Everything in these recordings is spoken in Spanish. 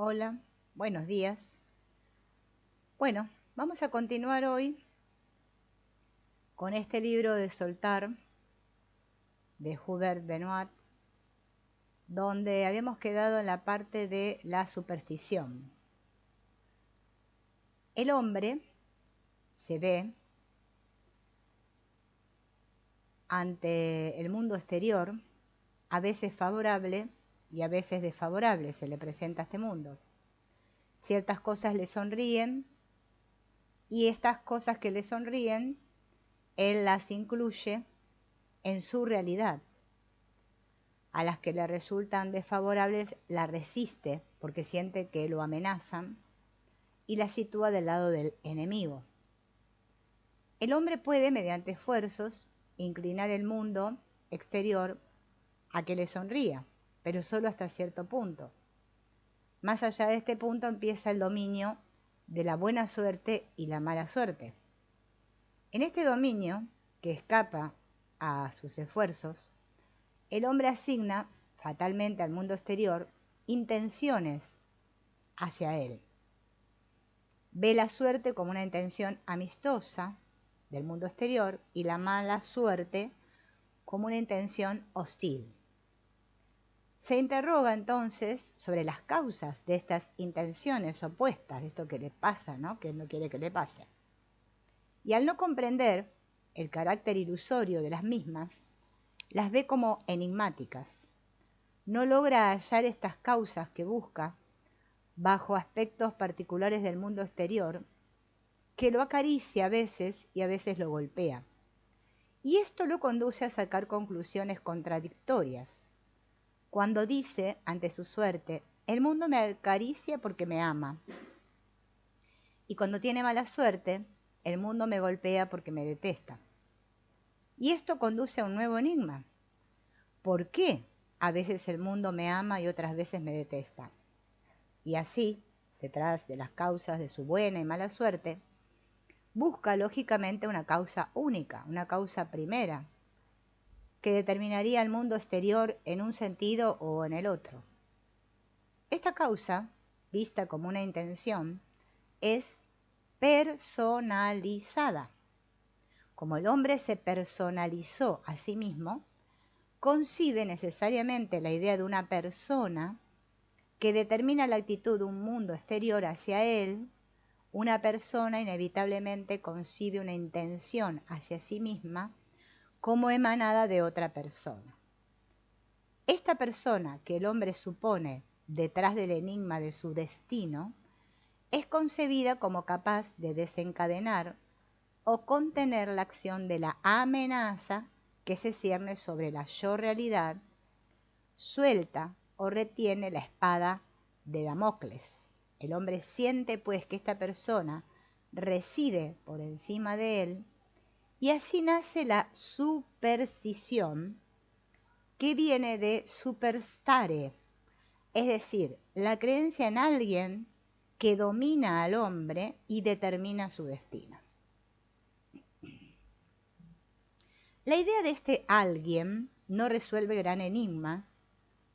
Hola, buenos días. Bueno, vamos a continuar hoy con este libro de Soltar de Hubert Benoit, donde habíamos quedado en la parte de la superstición. El hombre se ve ante el mundo exterior, a veces favorable y a veces desfavorable, se le presenta a este mundo. Ciertas cosas le sonríen y estas cosas que le sonríen, él las incluye en su realidad. A las que le resultan desfavorables la resiste porque siente que lo amenazan y la sitúa del lado del enemigo. El hombre puede, mediante esfuerzos, inclinar el mundo exterior a que le sonría, pero solo hasta cierto punto. Más allá de este punto empieza el dominio de la buena suerte y la mala suerte. En este dominio, que escapa a sus esfuerzos, el hombre asigna fatalmente al mundo exterior intenciones hacia él. Ve la suerte como una intención amistosa del mundo exterior y la mala suerte como una intención hostil. Se interroga entonces sobre las causas de estas intenciones opuestas, de esto que le pasa, ¿no? Que él no quiere que le pase. Y al no comprender el carácter ilusorio de las mismas, las ve como enigmáticas. No logra hallar estas causas que busca bajo aspectos particulares del mundo exterior, que lo acaricia a veces y a veces lo golpea. Y esto lo conduce a sacar conclusiones contradictorias. Cuando dice, ante su suerte, el mundo me acaricia porque me ama. Y cuando tiene mala suerte, el mundo me golpea porque me detesta. Y esto conduce a un nuevo enigma. ¿Por qué a veces el mundo me ama y otras veces me detesta? Y así, detrás de las causas de su buena y mala suerte, busca lógicamente una causa única, una causa primera, que determinaría el mundo exterior en un sentido o en el otro. Esta causa, vista como una intención, es personalizada. Como el hombre se personalizó a sí mismo, concibe necesariamente la idea de una persona que determina la actitud de un mundo exterior hacia él. Una persona inevitablemente concibe una intención hacia sí misma como emanada de otra persona. Esta persona que el hombre supone detrás del enigma de su destino es concebida como capaz de desencadenar o contener la acción de la amenaza que se cierne sobre la yo realidad, suelta o retiene la espada de Damocles. El hombre siente pues que esta persona reside por encima de él y así nace la superstición, que viene de superstare, es decir, la creencia en alguien que domina al hombre y determina su destino. La idea de este alguien no resuelve el gran enigma,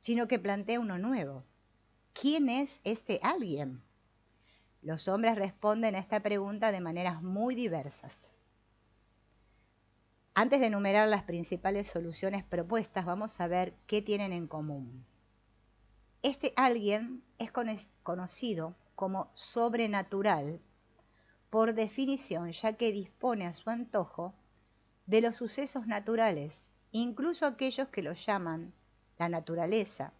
sino que plantea uno nuevo. ¿Quién es este alguien? Los hombres responden a esta pregunta de maneras muy diversas. Antes de enumerar las principales soluciones propuestas, vamos a ver qué tienen en común. Este alguien es conocido como sobrenatural por definición, ya que dispone a su antojo de los sucesos naturales, incluso aquellos que lo llaman la naturaleza.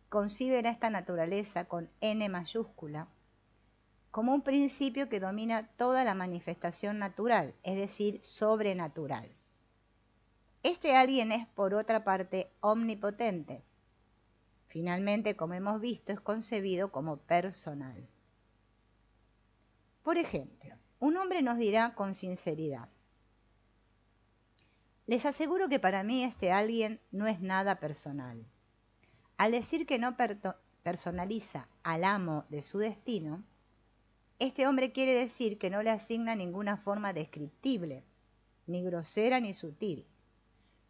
Conciben a esta naturaleza con N mayúscula como un principio que domina toda la manifestación natural, es decir, sobrenatural. Este alguien es, por otra parte, omnipotente. Finalmente, como hemos visto, es concebido como personal. Por ejemplo, un hombre nos dirá con sinceridad: les aseguro que para mí este alguien no es nada personal. Al decir que no personaliza al amo de su destino, este hombre quiere decir que no le asigna ninguna forma descriptible, ni grosera ni sutil.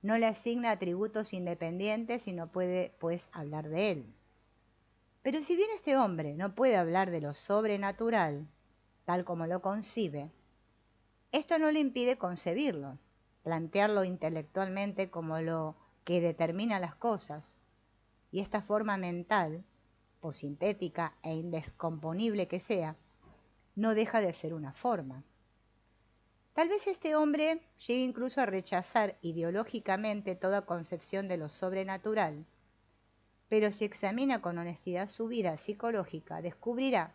No le asigna atributos independientes y no puede, pues, hablar de él. Pero si bien este hombre no puede hablar de lo sobrenatural, tal como lo concibe, esto no le impide concebirlo, plantearlo intelectualmente como lo que determina las cosas, y esta forma mental, por sintética e indescomponible que sea, no deja de ser una forma. Tal vez este hombre llegue incluso a rechazar ideológicamente toda concepción de lo sobrenatural, pero si examina con honestidad su vida psicológica, descubrirá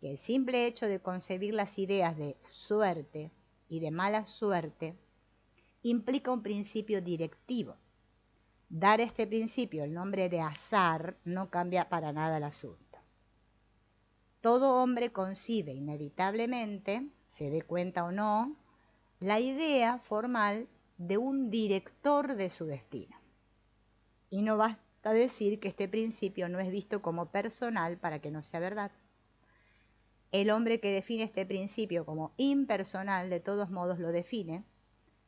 que el simple hecho de concebir las ideas de suerte y de mala suerte implica un principio directivo. Dar a este principio el nombre de azar no cambia para nada el asunto. Todo hombre concibe inevitablemente, se dé cuenta o no, la idea formal de un director de su destino. Y no basta decir que este principio no es visto como personal para que no sea verdad. El hombre que define este principio como impersonal, de todos modos lo define,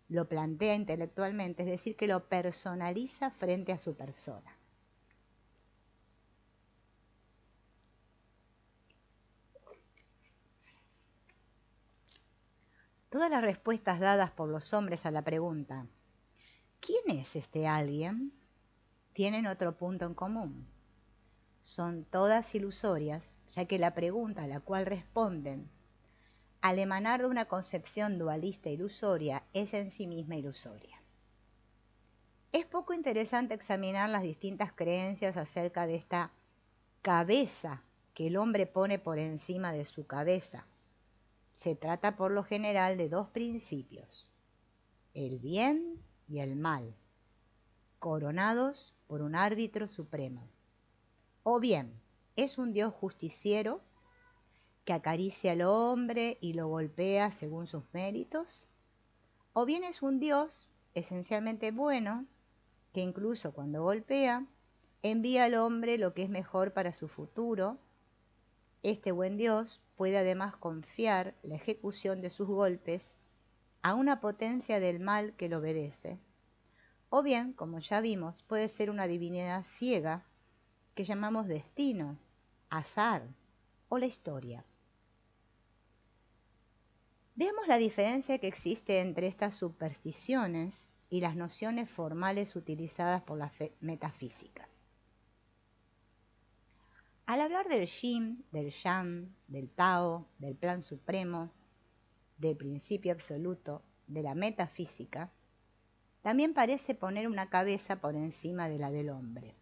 lo plantea intelectualmente, es decir, que lo personaliza frente a su persona. Todas las respuestas dadas por los hombres a la pregunta ¿quién es este alguien?, tienen otro punto en común. Son todas ilusorias, ya que la pregunta a la cual responden, al emanar de una concepción dualista ilusoria, es en sí misma ilusoria. Es poco interesante examinar las distintas creencias acerca de esta cabeza que el hombre pone por encima de su cabeza. Se trata por lo general de dos principios, el bien y el mal, coronados por un árbitro supremo. O bien, es un Dios justiciero que acaricia al hombre y lo golpea según sus méritos, o bien es un Dios esencialmente bueno que incluso cuando golpea, envía al hombre lo que es mejor para su futuro. Este buen Dios puede además confiar la ejecución de sus golpes a una potencia del mal que lo obedece, o bien, como ya vimos, puede ser una divinidad ciega que llamamos destino, azar o la historia. Veamos la diferencia que existe entre estas supersticiones y las nociones formales utilizadas por la metafísica. Al hablar del yin, del yang, del Tao, del plan supremo, del principio absoluto, de la metafísica, también parece poner una cabeza por encima de la del hombre.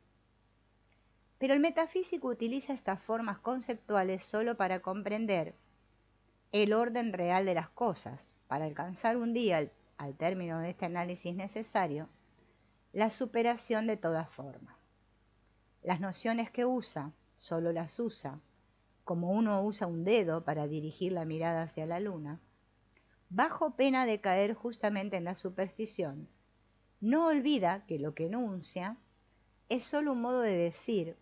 Pero el metafísico utiliza estas formas conceptuales solo para comprender el orden real de las cosas, para alcanzar un día, al término de este análisis necesario, la superación de toda forma. Las nociones que usa, solo las usa, como uno usa un dedo para dirigir la mirada hacia la luna, bajo pena de caer justamente en la superstición. No olvida que lo que enuncia es solo un modo de decir,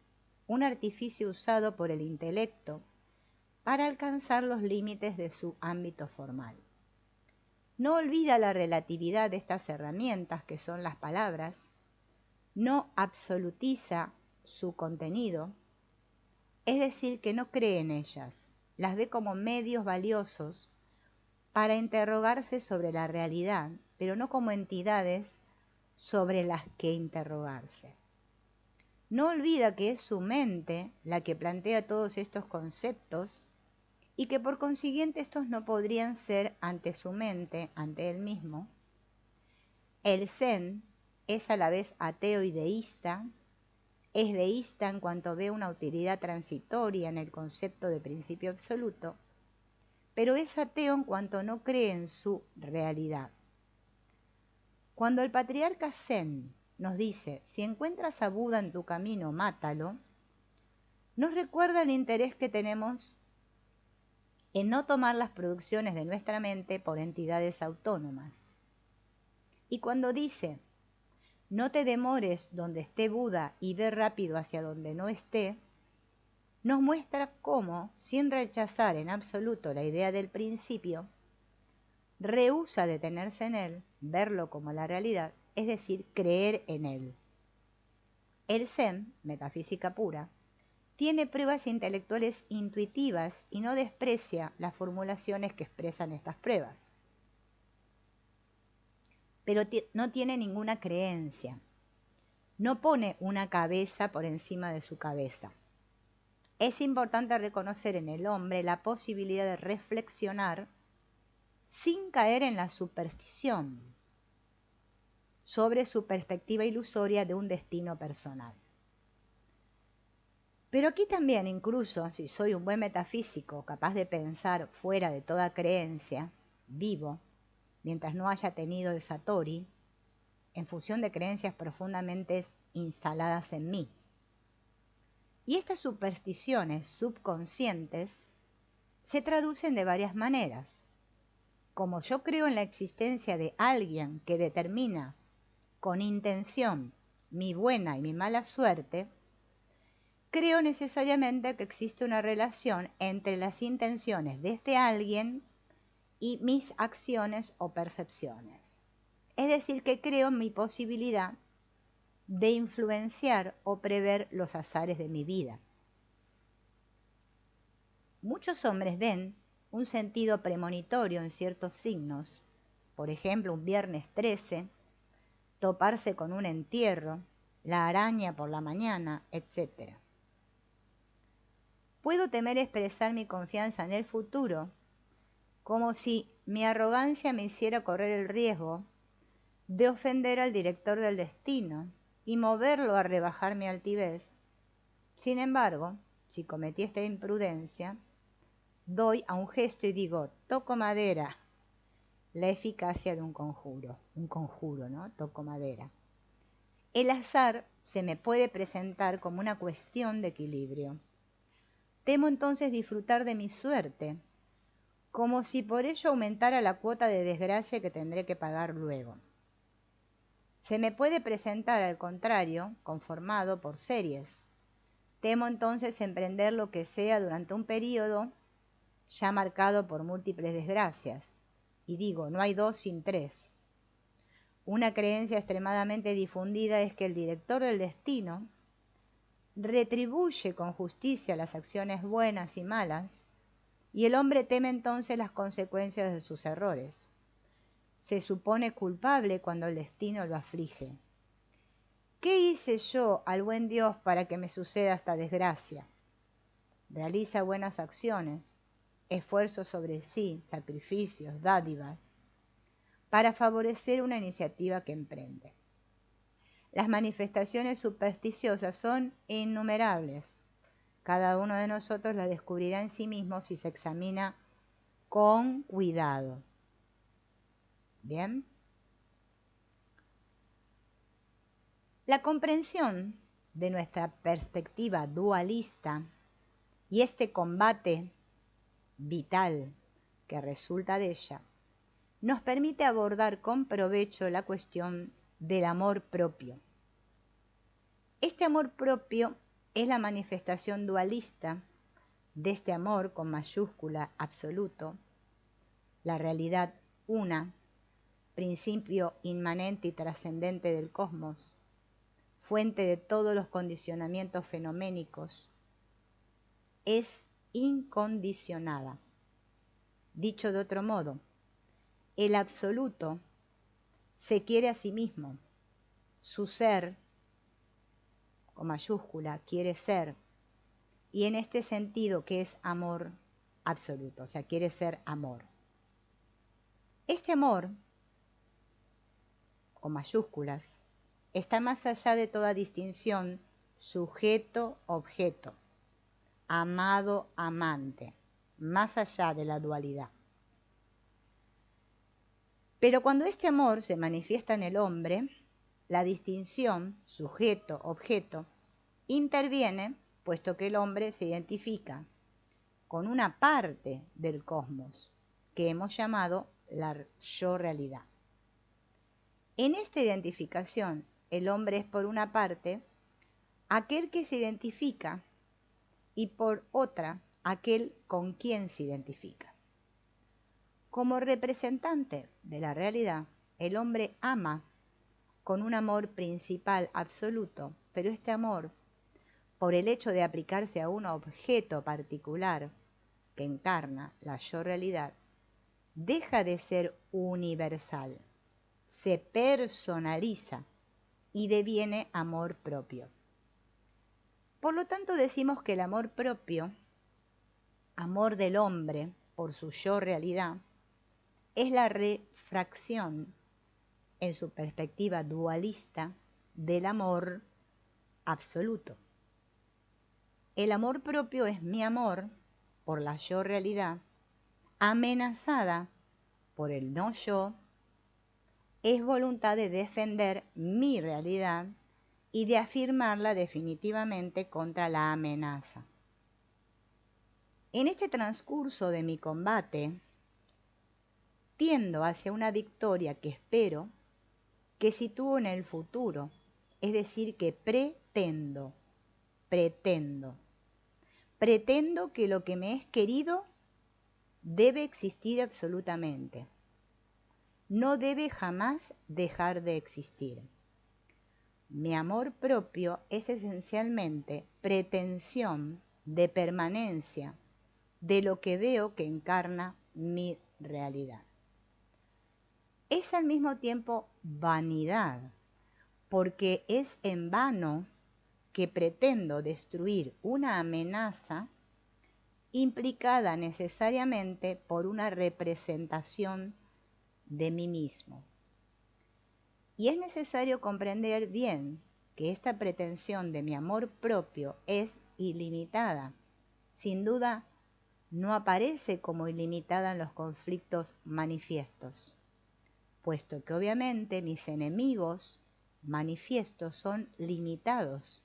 un artificio usado por el intelecto para alcanzar los límites de su ámbito formal. No olvida la relatividad de estas herramientas que son las palabras, no absolutiza su contenido, es decir, que no cree en ellas, las ve como medios valiosos para interrogarse sobre la realidad, pero no como entidades sobre las que interrogarse. No olvida que es su mente la que plantea todos estos conceptos y que por consiguiente estos no podrían ser ante su mente, ante él mismo. El Zen es a la vez ateo y deísta, es deísta en cuanto ve una utilidad transitoria en el concepto de principio absoluto, pero es ateo en cuanto no cree en su realidad. Cuando el patriarca Zen nos dice, si encuentras a Buda en tu camino, mátalo, nos recuerda el interés que tenemos en no tomar las producciones de nuestra mente por entidades autónomas. Y cuando dice, no te demores donde esté Buda y ve rápido hacia donde no esté, nos muestra cómo, sin rechazar en absoluto la idea del principio, rehúsa detenerse en él, verlo como la realidad, es decir, creer en él. El Zen, metafísica pura, tiene pruebas intelectuales intuitivas y no desprecia las formulaciones que expresan estas pruebas. Pero no tiene ninguna creencia. No pone una cabeza por encima de su cabeza. Es importante reconocer en el hombre la posibilidad de reflexionar sin caer en la superstición sobre su perspectiva ilusoria de un destino personal. Pero aquí también, incluso si soy un buen metafísico capaz de pensar fuera de toda creencia, vivo, mientras no haya tenido el satori, en función de creencias profundamente instaladas en mí. Y estas supersticiones subconscientes se traducen de varias maneras. Como yo creo en la existencia de alguien que determina con intención mi buena y mi mala suerte, creo necesariamente que existe una relación entre las intenciones de este alguien y mis acciones o percepciones. Es decir, que creo en mi posibilidad de influenciar o prever los azares de mi vida. Muchos hombres ven un sentido premonitorio en ciertos signos, por ejemplo, un viernes 13, toparse con un entierro, la araña por la mañana, etc. Puedo temer expresar mi confianza en el futuro, como si mi arrogancia me hiciera correr el riesgo de ofender al director del destino y moverlo a rebajar mi altivez. Sin embargo, si cometí esta imprudencia, doy a un gesto y digo, toco madera, la eficacia de un conjuro, ¿no? Toco madera. El azar se me puede presentar como una cuestión de equilibrio. Temo entonces disfrutar de mi suerte, como si por ello aumentara la cuota de desgracia que tendré que pagar luego. Se me puede presentar, al contrario, conformado por series. Temo entonces emprender lo que sea durante un periodo ya marcado por múltiples desgracias. Y digo, no hay dos sin tres. Una creencia extremadamente difundida es que el director del destino retribuye con justicia las acciones buenas y malas, y el hombre teme entonces las consecuencias de sus errores. Se supone culpable cuando el destino lo aflige. ¿Qué hice yo al buen Dios para que me suceda esta desgracia? Realiza buenas acciones, esfuerzos sobre sí, sacrificios, dádivas, para favorecer una iniciativa que emprende. Las manifestaciones supersticiosas son innumerables. Cada uno de nosotros las descubrirá en sí mismo si se examina con cuidado. ¿Bien? La comprensión de nuestra perspectiva dualista y este combate vital que resulta de ella, nos permite abordar con provecho la cuestión del amor propio. Este amor propio es la manifestación dualista de este amor con mayúscula absoluto, la realidad una, principio inmanente y trascendente del cosmos, fuente de todos los condicionamientos fenoménicos, es incondicionada. Dicho de otro modo, el absoluto se quiere a sí mismo, su ser, con mayúscula, quiere ser, y en este sentido que es amor absoluto, o sea, quiere ser amor. Este amor, con mayúsculas, está más allá de toda distinción sujeto-objeto, amado-amante, más allá de la dualidad. Pero cuando este amor se manifiesta en el hombre, la distinción sujeto-objeto interviene, puesto que el hombre se identifica con una parte del cosmos que hemos llamado la yo-realidad. En esta identificación, el hombre es por una parte aquel que se identifica y por otra aquel con quien se identifica. Como representante de la realidad, el hombre ama con un amor principal absoluto, pero este amor por el hecho de aplicarse a un objeto particular que encarna la yo realidad, deja de ser universal, se personaliza y deviene amor propio. Por lo tanto, decimos que el amor propio, amor del hombre por su yo realidad, es la refracción, en su perspectiva dualista, del amor absoluto. El amor propio es mi amor por la yo realidad, amenazada por el no yo, es voluntad de defender mi realidad y de afirmarla definitivamente contra la amenaza. En este transcurso de mi combate, tiendo hacia una victoria que espero que sitúo en el futuro, es decir, que pretendo que lo que me es querido debe existir absolutamente. No debe jamás dejar de existir. Mi amor propio es esencialmente pretensión de permanencia de lo que veo que encarna mi realidad. Es al mismo tiempo vanidad, porque es en vano que pretendo destruir una amenaza implicada necesariamente por una representación de mí mismo. Y es necesario comprender bien que esta pretensión de mi amor propio es ilimitada. Sin duda, no aparece como ilimitada en los conflictos manifiestos, puesto que obviamente mis enemigos manifiestos son limitados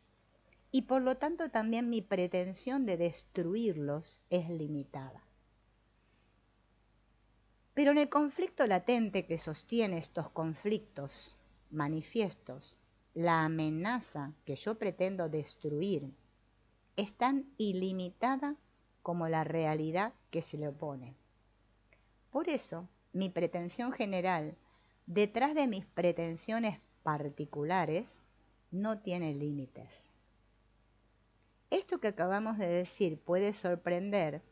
y por lo tanto también mi pretensión de destruirlos es limitada. Pero en el conflicto latente que sostiene estos conflictos manifiestos, la amenaza que yo pretendo destruir es tan ilimitada como la realidad que se le opone. Por eso, mi pretensión general, detrás de mis pretensiones particulares, no tiene límites. Esto que acabamos de decir puede sorprender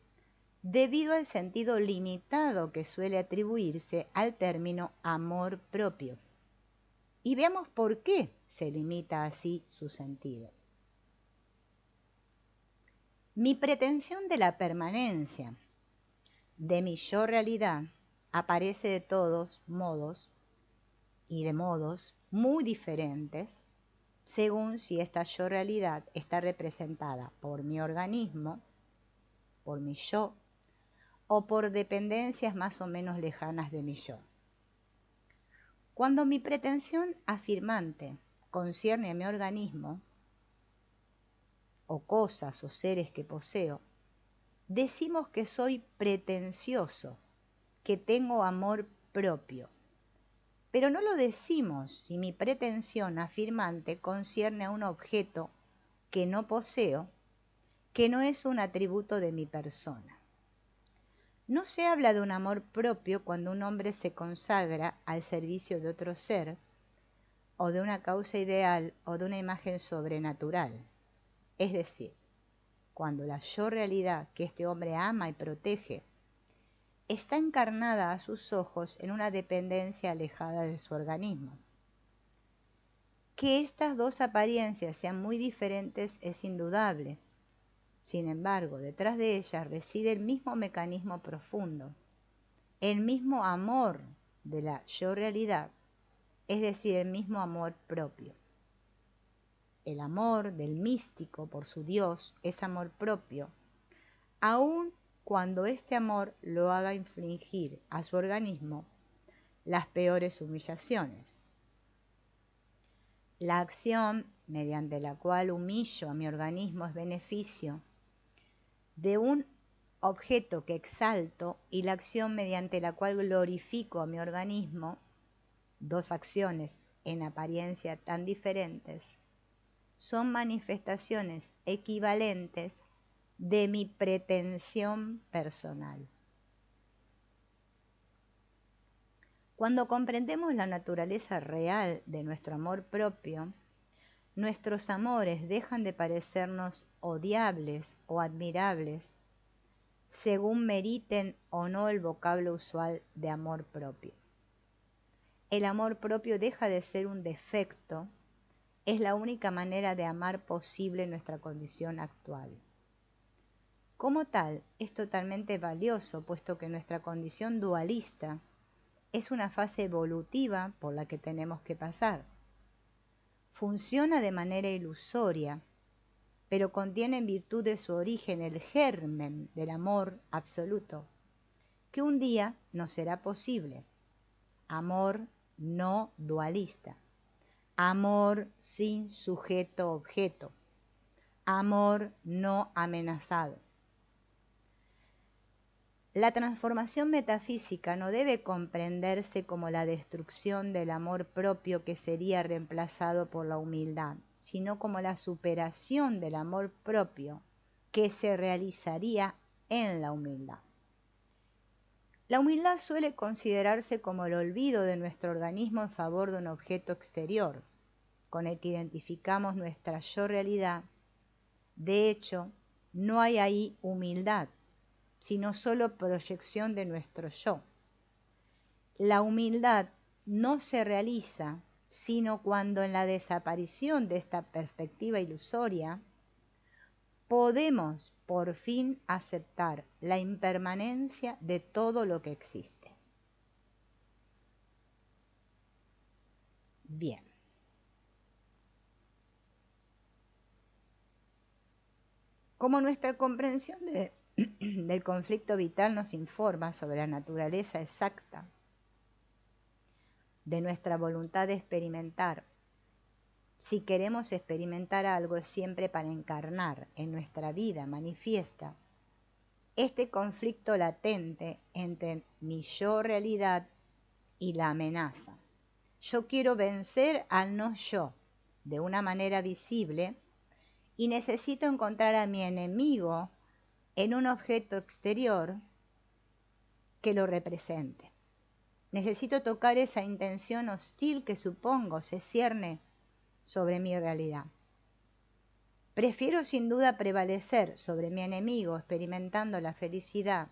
debido al sentido limitado que suele atribuirse al término amor propio. Y veamos por qué se limita así su sentido. Mi pretensión de la permanencia de mi yo realidad aparece de todos modos y de modos muy diferentes según si esta yo realidad está representada por mi organismo, por mi yo, o por dependencias más o menos lejanas de mi yo. Cuando mi pretensión afirmante concierne a mi organismo, o cosas o seres que poseo, decimos que soy pretencioso, que tengo amor propio. Pero no lo decimos si mi pretensión afirmante concierne a un objeto que no poseo, que no es un atributo de mi persona. No se habla de un amor propio cuando un hombre se consagra al servicio de otro ser, o de una causa ideal, o de una imagen sobrenatural. Es decir, cuando la yo realidad que este hombre ama y protege está encarnada a sus ojos en una dependencia alejada de su organismo. Que estas dos apariencias sean muy diferentes es indudable. Sin embargo, detrás de ellas reside el mismo mecanismo profundo, el mismo amor de la yo realidad, es decir, el mismo amor propio. El amor del místico por su Dios es amor propio, aun cuando este amor lo haga infligir a su organismo las peores humillaciones. La acción mediante la cual humillo a mi organismo es beneficio de un objeto que exalto y la acción mediante la cual glorifico a mi organismo, dos acciones en apariencia tan diferentes, son manifestaciones equivalentes de mi pretensión personal. Cuando comprendemos la naturaleza real de nuestro amor propio, nuestros amores dejan de parecernos odiables o admirables según meriten o no el vocablo usual de amor propio. El amor propio deja de ser un defecto, es la única manera de amar posible en nuestra condición actual. Como tal, es totalmente valioso, puesto que nuestra condición dualista es una fase evolutiva por la que tenemos que pasar. Funciona de manera ilusoria, pero contiene en virtud de su origen el germen del amor absoluto, que un día nos será posible. Amor no dualista, amor sin sujeto-objeto, amor no amenazado. La transformación metafísica no debe comprenderse como la destrucción del amor propio que sería reemplazado por la humildad, sino como la superación del amor propio que se realizaría en la humildad. La humildad suele considerarse como el olvido de nuestro organismo en favor de un objeto exterior, con el que identificamos nuestra yo realidad. De hecho, no hay ahí humildad, sino solo proyección de nuestro yo. La humildad no se realiza sino cuando en la desaparición de esta perspectiva ilusoria podemos por fin aceptar la impermanencia de todo lo que existe. Bien. Como nuestra comprensión del conflicto vital nos informa sobre la naturaleza exacta de nuestra voluntad de experimentar, si queremos experimentar algo es siempre para encarnar en nuestra vida manifiesta este conflicto latente entre mi yo realidad y la amenaza. Yo quiero vencer al no yo de una manera visible y necesito encontrar a mi enemigo en un objeto exterior que lo represente. Necesito tocar esa intención hostil que supongo se cierne sobre mi realidad. Prefiero sin duda prevalecer sobre mi enemigo experimentando la felicidad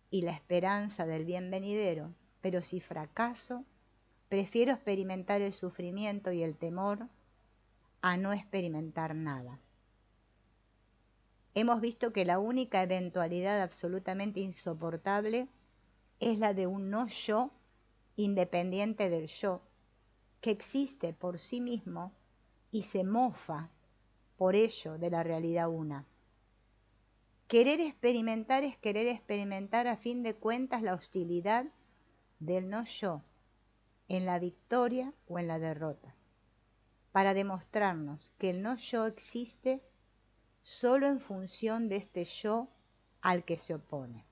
y la esperanza del bien venidero, pero si fracaso, prefiero experimentar el sufrimiento y el temor a no experimentar nada. Hemos visto que la única eventualidad absolutamente insoportable es la de un no yo independiente del yo, que existe por sí mismo y se mofa por ello de la realidad una. Querer experimentar es querer experimentar a fin de cuentas la hostilidad del no yo en la victoria o en la derrota, para demostrarnos que el no yo existe solo en función de este yo al que se opone.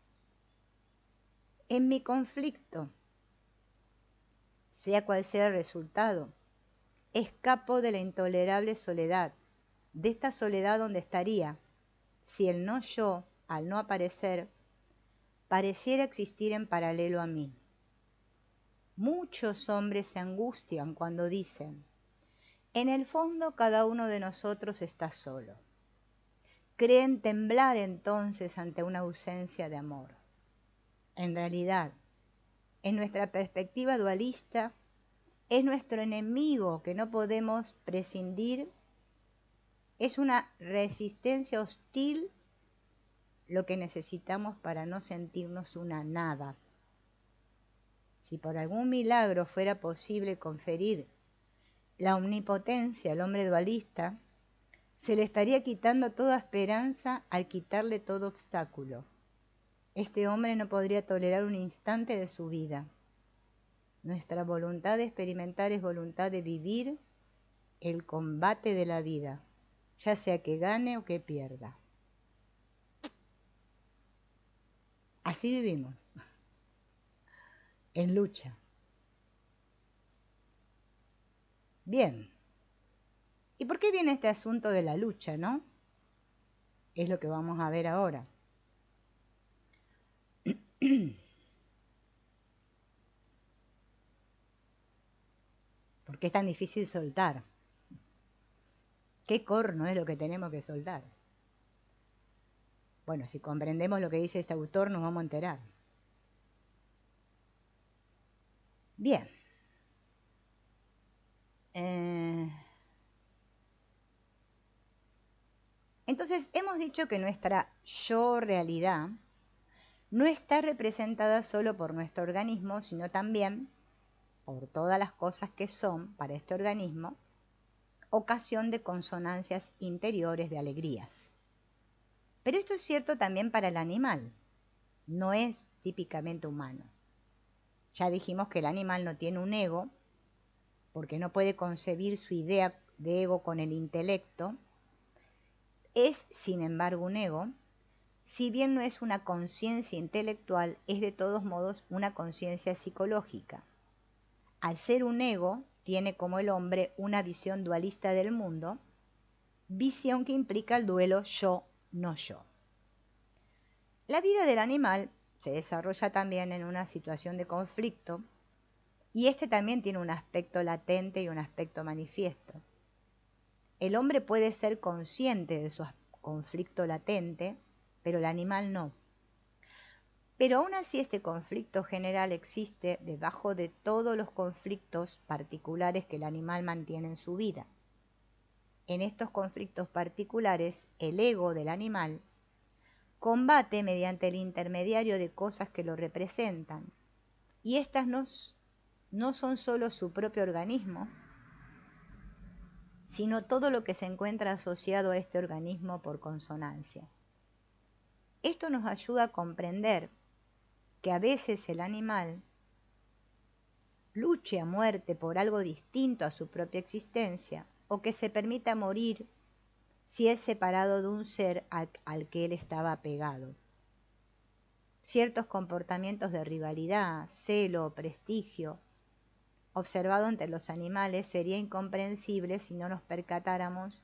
En mi conflicto, sea cual sea el resultado, escapo de la intolerable soledad, de esta soledad donde estaría si el no yo, al no aparecer, pareciera existir en paralelo a mí. Muchos hombres se angustian cuando dicen, en el fondo cada uno de nosotros está solo. Creen temblar entonces ante una ausencia de amor. En realidad, en nuestra perspectiva dualista, es nuestro enemigo que no podemos prescindir, es una resistencia hostil lo que necesitamos para no sentirnos una nada. Si por algún milagro fuera posible conferir la omnipotencia al hombre dualista, se le estaría quitando toda esperanza al quitarle todo obstáculo. Este hombre no podría tolerar un instante de su vida. Nuestra voluntad de experimentar es voluntad de vivir el combate de la vida, ya sea que gane o que pierda. Así vivimos, en lucha. Bien. ¿Y por qué viene este asunto de la lucha, no? Es lo que vamos a ver ahora. ¿Por qué es tan difícil soltar? ¿Qué corno es lo que tenemos que soltar? Bueno, si comprendemos lo que dice este autor, nos vamos a enterar. Bien. Entonces, hemos dicho que nuestra yo realidad no está representada solo por nuestro organismo, sino también por todas las cosas que son, para este organismo, ocasión de consonancias interiores de alegrías. Pero esto es cierto también para el animal, no es típicamente humano. Ya dijimos que el animal no tiene un ego, porque no puede concebir su idea de ego con el intelecto. Es, sin embargo, un ego. Si bien no es una conciencia intelectual, es de todos modos una conciencia psicológica. Al ser un ego, tiene como el hombre una visión dualista del mundo, visión que implica el duelo yo-no yo. La vida del animal se desarrolla también en una situación de conflicto, y este también tiene un aspecto latente y un aspecto manifiesto. El hombre puede ser consciente de su conflicto latente, pero el animal no. Pero aún así este conflicto general existe debajo de todos los conflictos particulares que el animal mantiene en su vida. En estos conflictos particulares, el ego del animal combate mediante el intermediario de cosas que lo representan, y estas no son solo su propio organismo, sino todo lo que se encuentra asociado a este organismo por consonancia. Esto nos ayuda a comprender que a veces el animal luche a muerte por algo distinto a su propia existencia, o que se permita morir si es separado de un ser al que él estaba apegado. Ciertos comportamientos de rivalidad, celo o prestigio observado entre los animales sería incomprensible si no nos percatáramos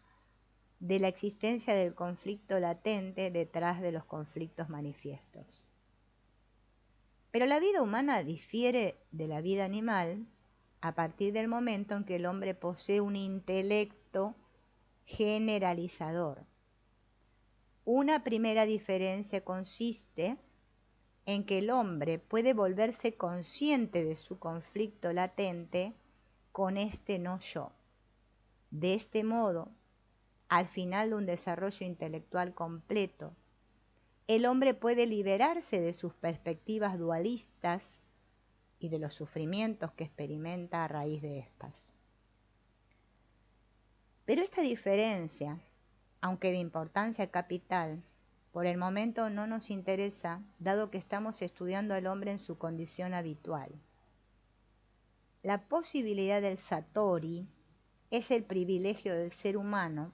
de la existencia del conflicto latente detrás de los conflictos manifiestos. Pero la vida humana difiere de la vida animal a partir del momento en que el hombre posee un intelecto generalizador. Una primera diferencia consiste en que el hombre puede volverse consciente de su conflicto latente con este no yo. De este modo, al final de un desarrollo intelectual completo, el hombre puede liberarse de sus perspectivas dualistas y de los sufrimientos que experimenta a raíz de estas. Pero esta diferencia, aunque de importancia capital, por el momento no nos interesa, dado que estamos estudiando al hombre en su condición habitual. La posibilidad del Satori es el privilegio del ser humano,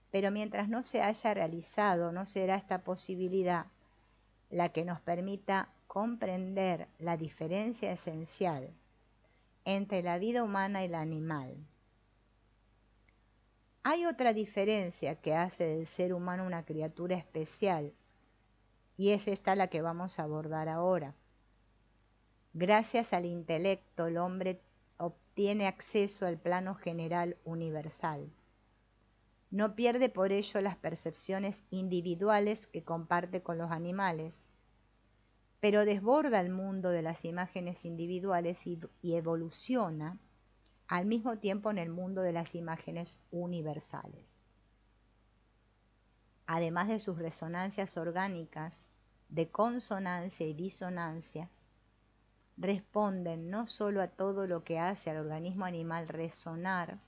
pero mientras no se haya realizado, no será esta posibilidad la que nos permita comprender la diferencia esencial entre la vida humana y la animal. Hay otra diferencia que hace del ser humano una criatura especial, y es esta la que vamos a abordar ahora. Gracias al intelecto, el hombre obtiene acceso al plano general universal. No pierde por ello las percepciones individuales que comparte con los animales, pero desborda el mundo de las imágenes individuales y evoluciona al mismo tiempo en el mundo de las imágenes universales. Además de sus resonancias orgánicas de consonancia y disonancia, responden no solo a todo lo que hace al organismo animal resonar,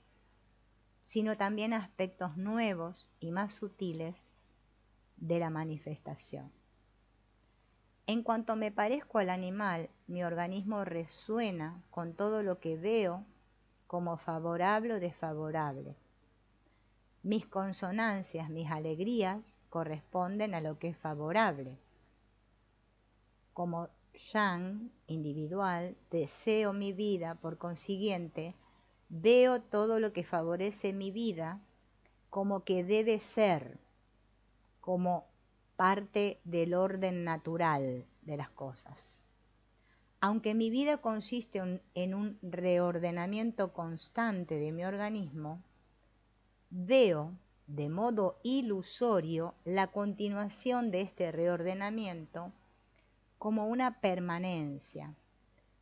sino también a aspectos nuevos y más sutiles de la manifestación. En cuanto me parezco al animal, mi organismo resuena con todo lo que veo como favorable o desfavorable. Mis consonancias, mis alegrías, corresponden a lo que es favorable. Como yang individual, deseo mi vida, por consiguiente, veo todo lo que favorece mi vida como que debe ser, como parte del orden natural de las cosas. Aunque mi vida consiste en un reordenamiento constante de mi organismo, veo de modo ilusorio la continuación de este reordenamiento como una permanencia,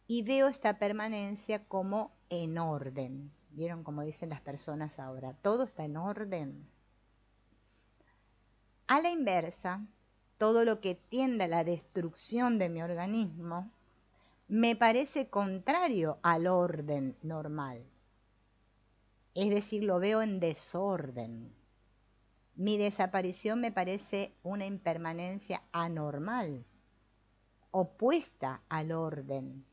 y veo esta permanencia como en orden. ¿Vieron cómo dicen las personas ahora? Todo está en orden. A la inversa, todo lo que tiende a la destrucción de mi organismo me parece contrario al orden normal. Es decir, lo veo en desorden. Mi desaparición me parece una impermanencia anormal, opuesta al orden.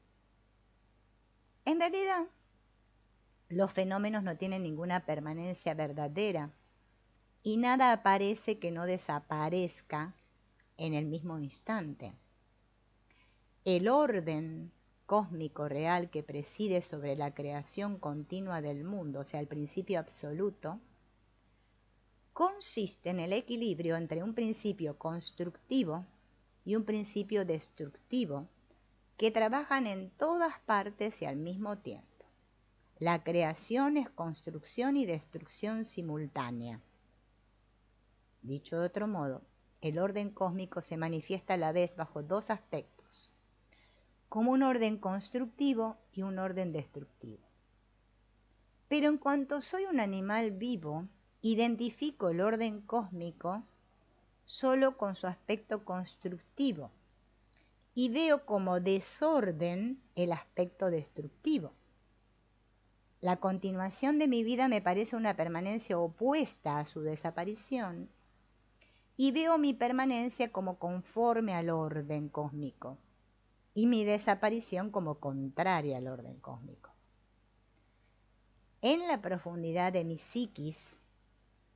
En realidad, los fenómenos no tienen ninguna permanencia verdadera y nada aparece que no desaparezca en el mismo instante. El orden cósmico real que preside sobre la creación continua del mundo, o sea, el principio absoluto, consiste en el equilibrio entre un principio constructivo y un principio destructivo que trabajan en todas partes y al mismo tiempo. La creación es construcción y destrucción simultánea. Dicho de otro modo, el orden cósmico se manifiesta a la vez bajo dos aspectos, como un orden constructivo y un orden destructivo. Pero en cuanto soy un animal vivo, identifico el orden cósmico solo con su aspecto constructivo y veo como desorden el aspecto destructivo. La continuación de mi vida me parece una permanencia opuesta a su desaparición y veo mi permanencia como conforme al orden cósmico y mi desaparición como contraria al orden cósmico. En la profundidad de mi psiquis,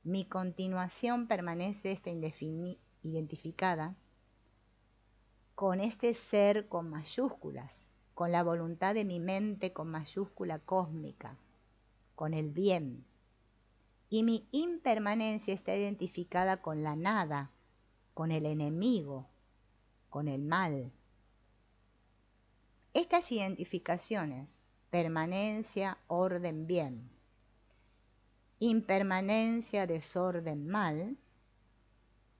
mi continuación permanece identificada con este ser con mayúsculas, con la voluntad de mi mente con mayúscula cósmica, con el bien. Y mi impermanencia está identificada con la nada, con el enemigo, con el mal. Estas identificaciones, permanencia, orden, bien, impermanencia, desorden, mal,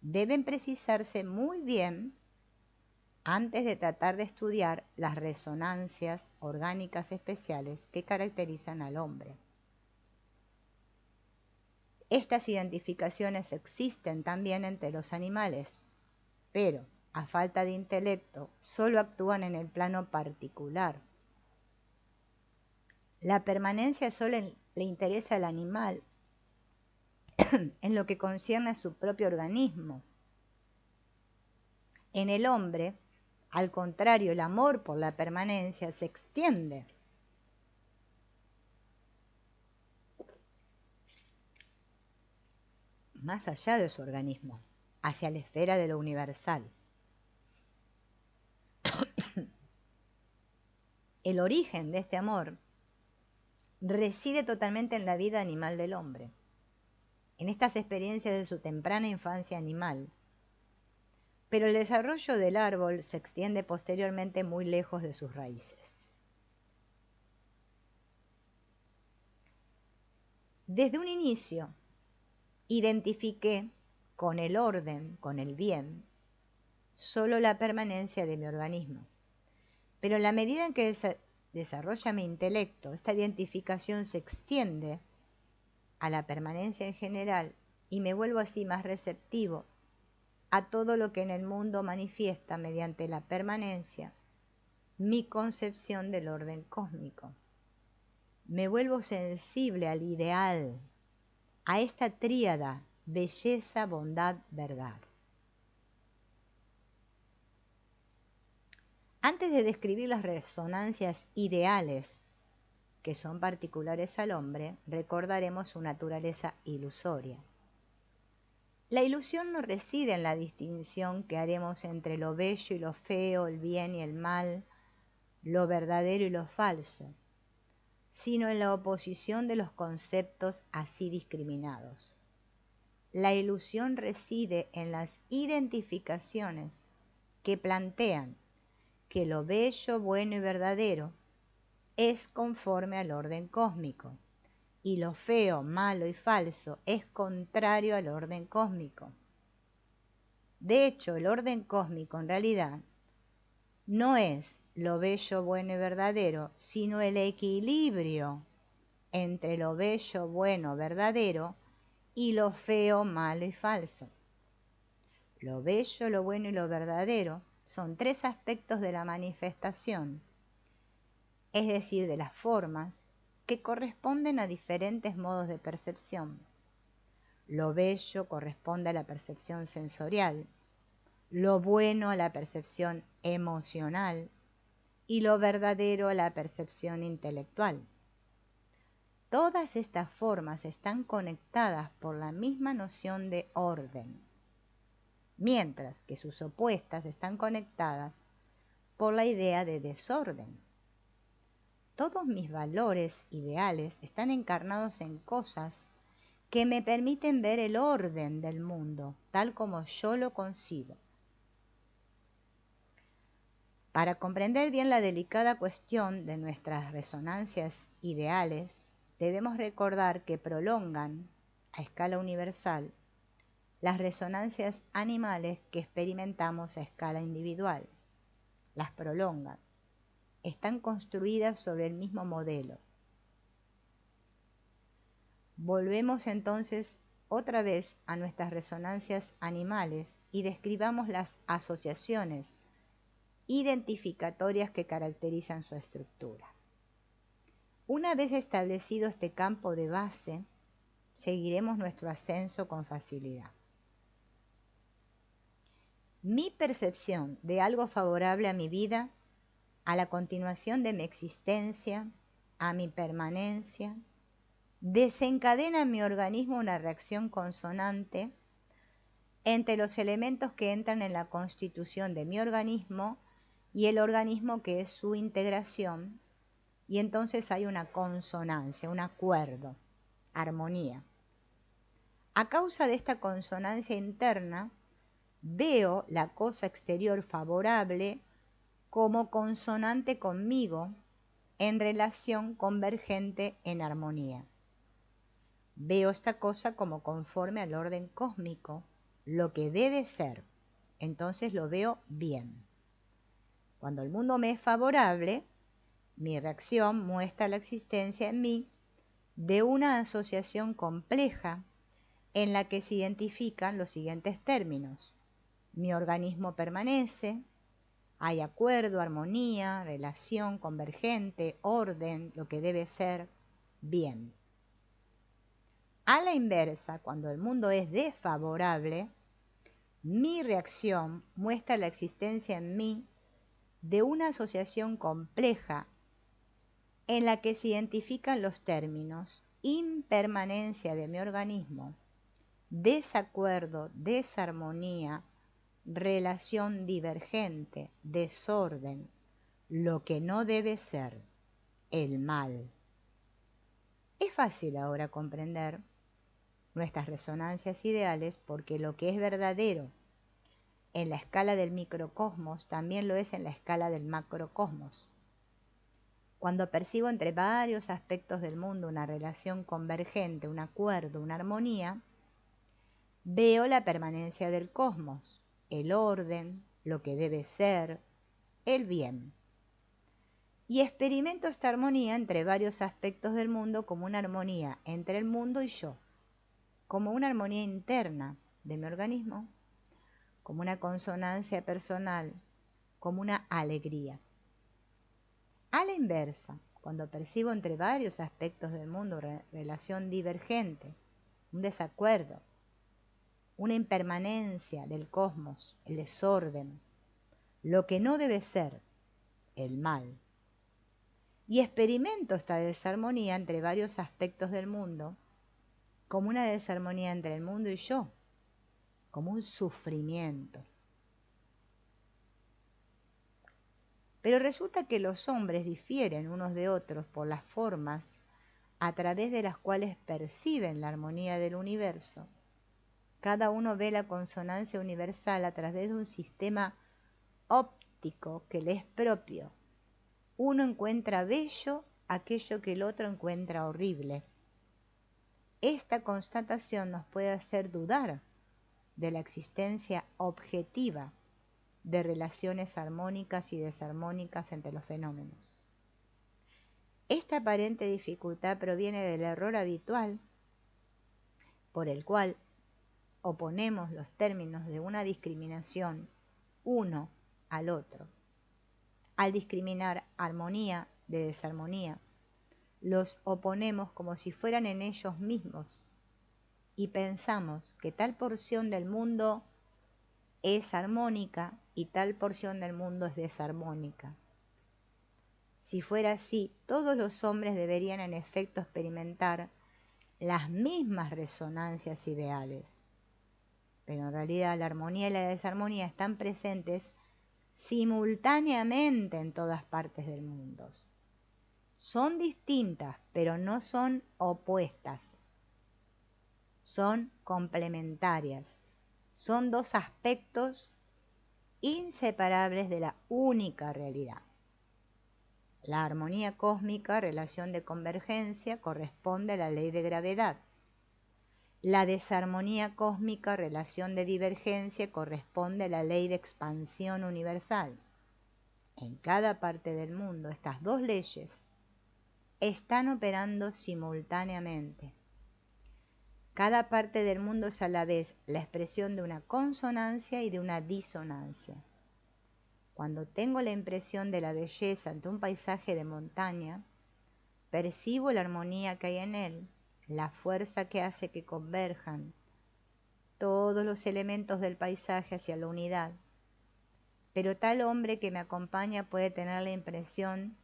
deben precisarse muy bien antes de tratar de estudiar las resonancias orgánicas especiales que caracterizan al hombre. Estas identificaciones existen también entre los animales, pero a falta de intelecto solo actúan en el plano particular. La permanencia solo le interesa al animal en lo que concierne a su propio organismo. En el hombre, al contrario, el amor por la permanencia se extiende. Más allá de su organismo, hacia la esfera de lo universal. El origen de este amor reside totalmente en la vida animal del hombre, en estas experiencias de su temprana infancia animal, pero el desarrollo del árbol se extiende posteriormente muy lejos de sus raíces. Desde un inicio, identifiqué con el orden, con el bien, solo la permanencia de mi organismo. Pero en la medida en que desarrolla mi intelecto, esta identificación se extiende a la permanencia en general y me vuelvo así más receptivo a todo lo que en el mundo manifiesta mediante la permanencia mi concepción del orden cósmico. Me vuelvo sensible al ideal, a esta tríada, belleza, bondad, verdad. Antes de describir las resonancias ideales que son particulares al hombre, recordaremos su naturaleza ilusoria. La ilusión no reside en la distinción que haremos entre lo bello y lo feo, el bien y el mal, lo verdadero y lo falso, sino en la oposición de los conceptos así discriminados. La ilusión reside en las identificaciones que plantean que lo bello, bueno y verdadero es conforme al orden cósmico y lo feo, malo y falso es contrario al orden cósmico. De hecho, el orden cósmico en realidad no es lo bello, bueno y verdadero, sino el equilibrio entre lo bello, bueno, verdadero y lo feo, malo y falso. Lo bello, lo bueno y lo verdadero son tres aspectos de la manifestación, es decir, de las formas, que corresponden a diferentes modos de percepción. Lo bello corresponde a la percepción sensorial, lo bueno a la percepción emocional y lo verdadero a la percepción intelectual. Todas estas formas están conectadas por la misma noción de orden, mientras que sus opuestas están conectadas por la idea de desorden. Todos mis valores ideales están encarnados en cosas que me permiten ver el orden del mundo tal como yo lo concibo. Para comprender bien la delicada cuestión de nuestras resonancias ideales, debemos recordar que prolongan, a escala universal, las resonancias animales que experimentamos a escala individual. Las prolongan. Están construidas sobre el mismo modelo. Volvemos entonces otra vez a nuestras resonancias animales y describamos las asociaciones identificatorias que caracterizan su estructura. Una vez establecido este campo de base, seguiremos nuestro ascenso con facilidad. Mi percepción de algo favorable a mi vida, a la continuación de mi existencia, a mi permanencia, desencadena en mi organismo una reacción consonante entre los elementos que entran en la constitución de mi organismo y el organismo que es su integración, y entonces hay una consonancia, un acuerdo, armonía. A causa de esta consonancia interna, veo la cosa exterior favorable como consonante conmigo en relación convergente en armonía. Veo esta cosa como conforme al orden cósmico, lo que debe ser, entonces lo veo bien. Cuando el mundo me es favorable, mi reacción muestra la existencia en mí de una asociación compleja en la que se identifican los siguientes términos. Mi organismo permanece, hay acuerdo, armonía, relación convergente, orden, lo que debe ser, bien. A la inversa, cuando el mundo es desfavorable, mi reacción muestra la existencia en mí de una asociación compleja en la que se identifican los términos impermanencia de mi organismo, desacuerdo, desarmonía, relación divergente, desorden, lo que no debe ser, el mal. Es fácil ahora comprender nuestras resonancias ideales porque lo que es verdadero en la escala del microcosmos también lo es en la escala del macrocosmos. Cuando percibo entre varios aspectos del mundo una relación convergente, un acuerdo, una armonía, veo la permanencia del cosmos, el orden, lo que debe ser, el bien. Y experimento esta armonía entre varios aspectos del mundo como una armonía entre el mundo y yo, como una armonía interna de mi organismo, como una consonancia personal, como una alegría. A la inversa, cuando percibo entre varios aspectos del mundo relación divergente, un desacuerdo, una impermanencia del cosmos, el desorden, lo que no debe ser, el mal. Y experimento esta desarmonía entre varios aspectos del mundo como una desarmonía entre el mundo y yo, como un sufrimiento. Pero resulta que los hombres difieren unos de otros por las formas a través de las cuales perciben la armonía del universo. Cada uno ve la consonancia universal a través de un sistema óptico que le es propio. Uno encuentra bello aquello que el otro encuentra horrible. esta constatación nos puede hacer dudar de la existencia objetiva de relaciones armónicas y desarmónicas entre los fenómenos. Esta aparente dificultad proviene del error habitual por el cual oponemos los términos de una discriminación uno al otro. Al discriminar armonía de desarmonía, los oponemos como si fueran en ellos mismos y pensamos que tal porción del mundo es armónica y tal porción del mundo es desarmónica. Si fuera así, todos los hombres deberían en efecto experimentar las mismas resonancias ideales. Pero en realidad la armonía y la desarmonía están presentes simultáneamente en todas partes del mundo. Son distintas, pero no son opuestas. Son complementarias. Son dos aspectos inseparables de la única realidad. La armonía cósmica, relación de convergencia, corresponde a la ley de gravedad. La desarmonía cósmica, relación de divergencia, corresponde a la ley de expansión universal. En cada parte del mundo, estas dos leyes están operando simultáneamente. Cada parte del mundo es a la vez la expresión de una consonancia y de una disonancia. Cuando tengo la impresión de la belleza ante un paisaje de montaña, percibo la armonía que hay en él, la fuerza que hace que converjan todos los elementos del paisaje hacia la unidad. Pero tal hombre que me acompaña puede tener la impresión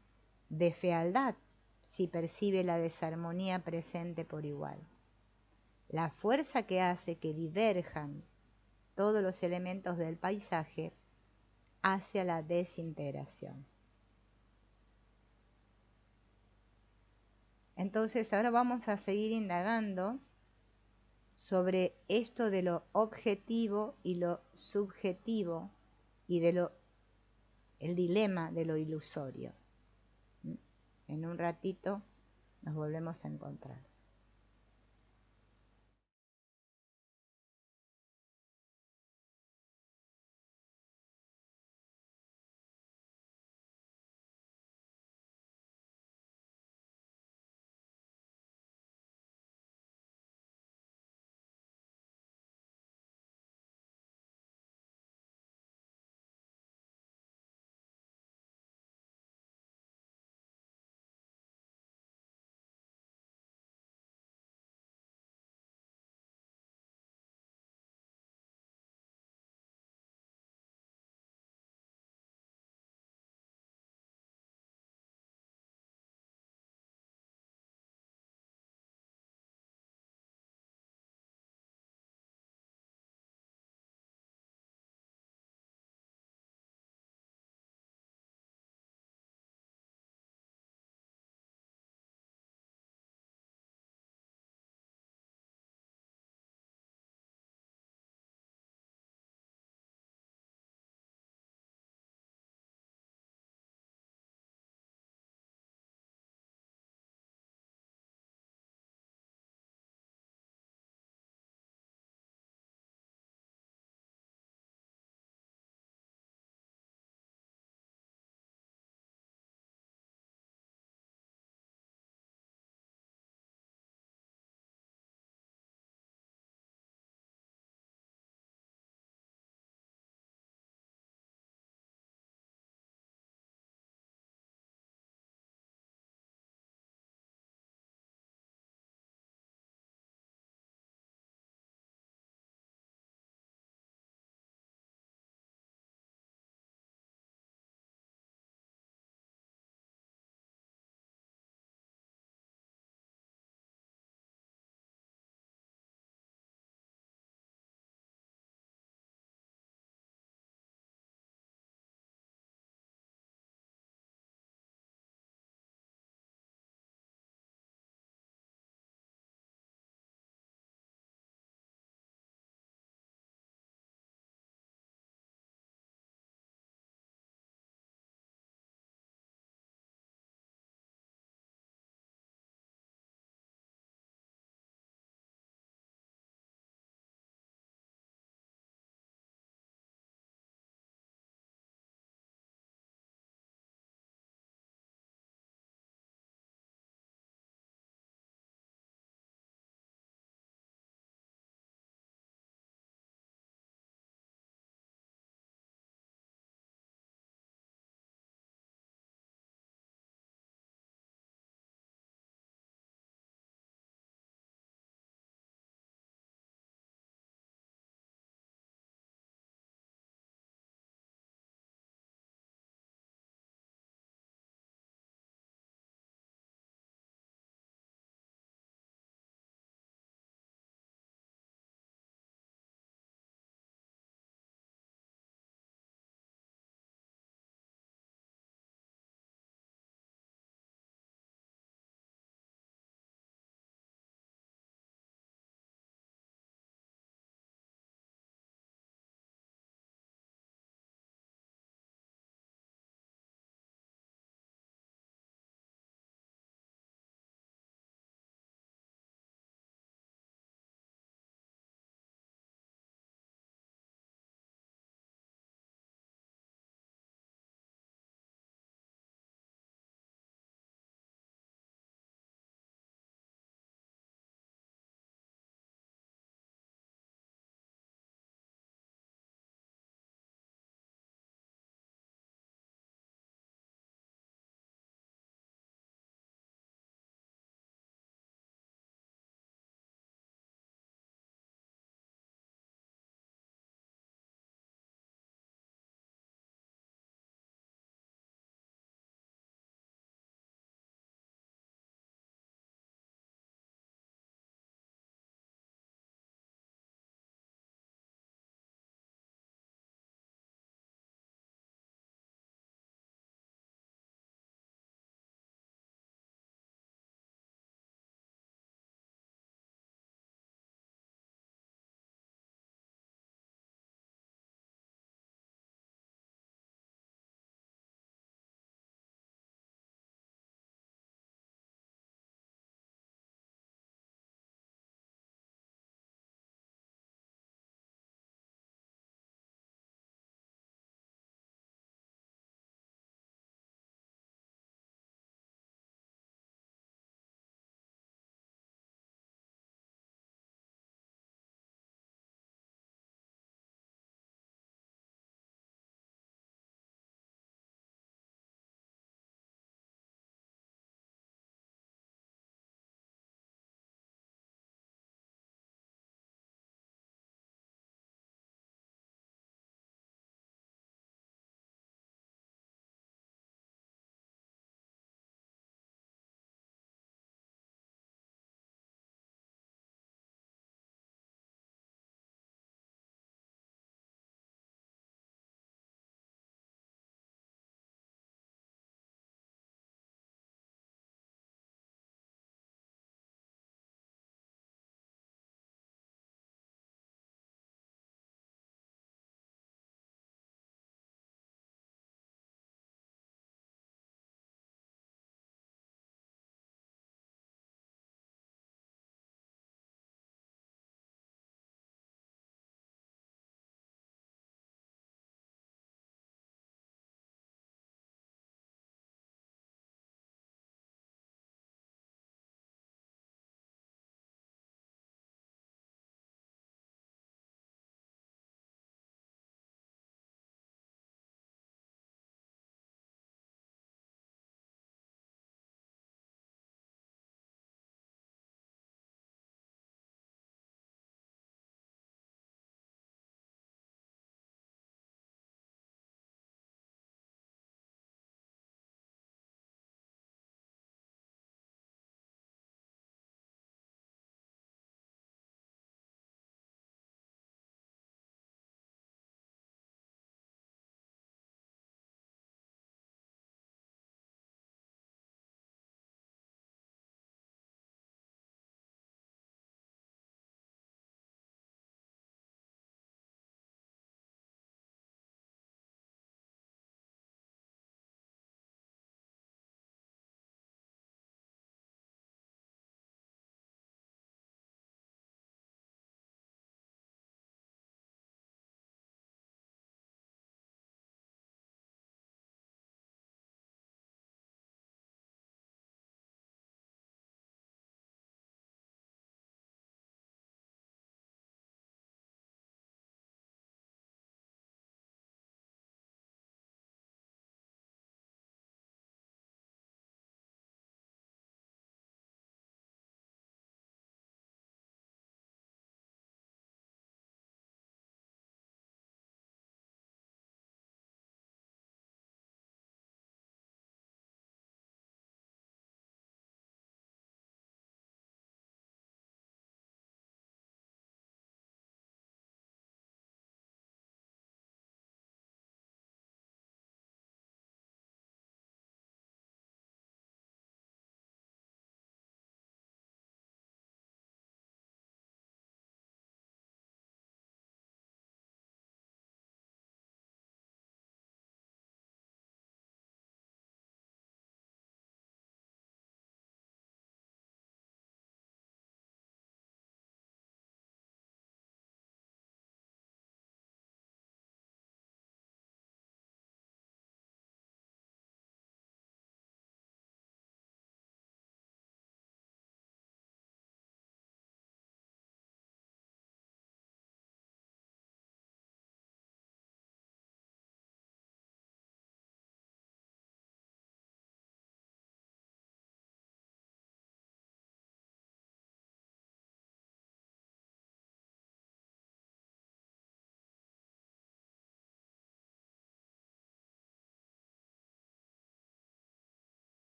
de fealdad si percibe la desarmonía presente por igual. La fuerza que hace que diverjan todos los elementos del paisaje hacia la desintegración. Entonces ahora vamos a seguir indagando sobre esto de lo objetivo y lo subjetivo y de el dilema de lo ilusorio. En un ratito nos volvemos a encontrar.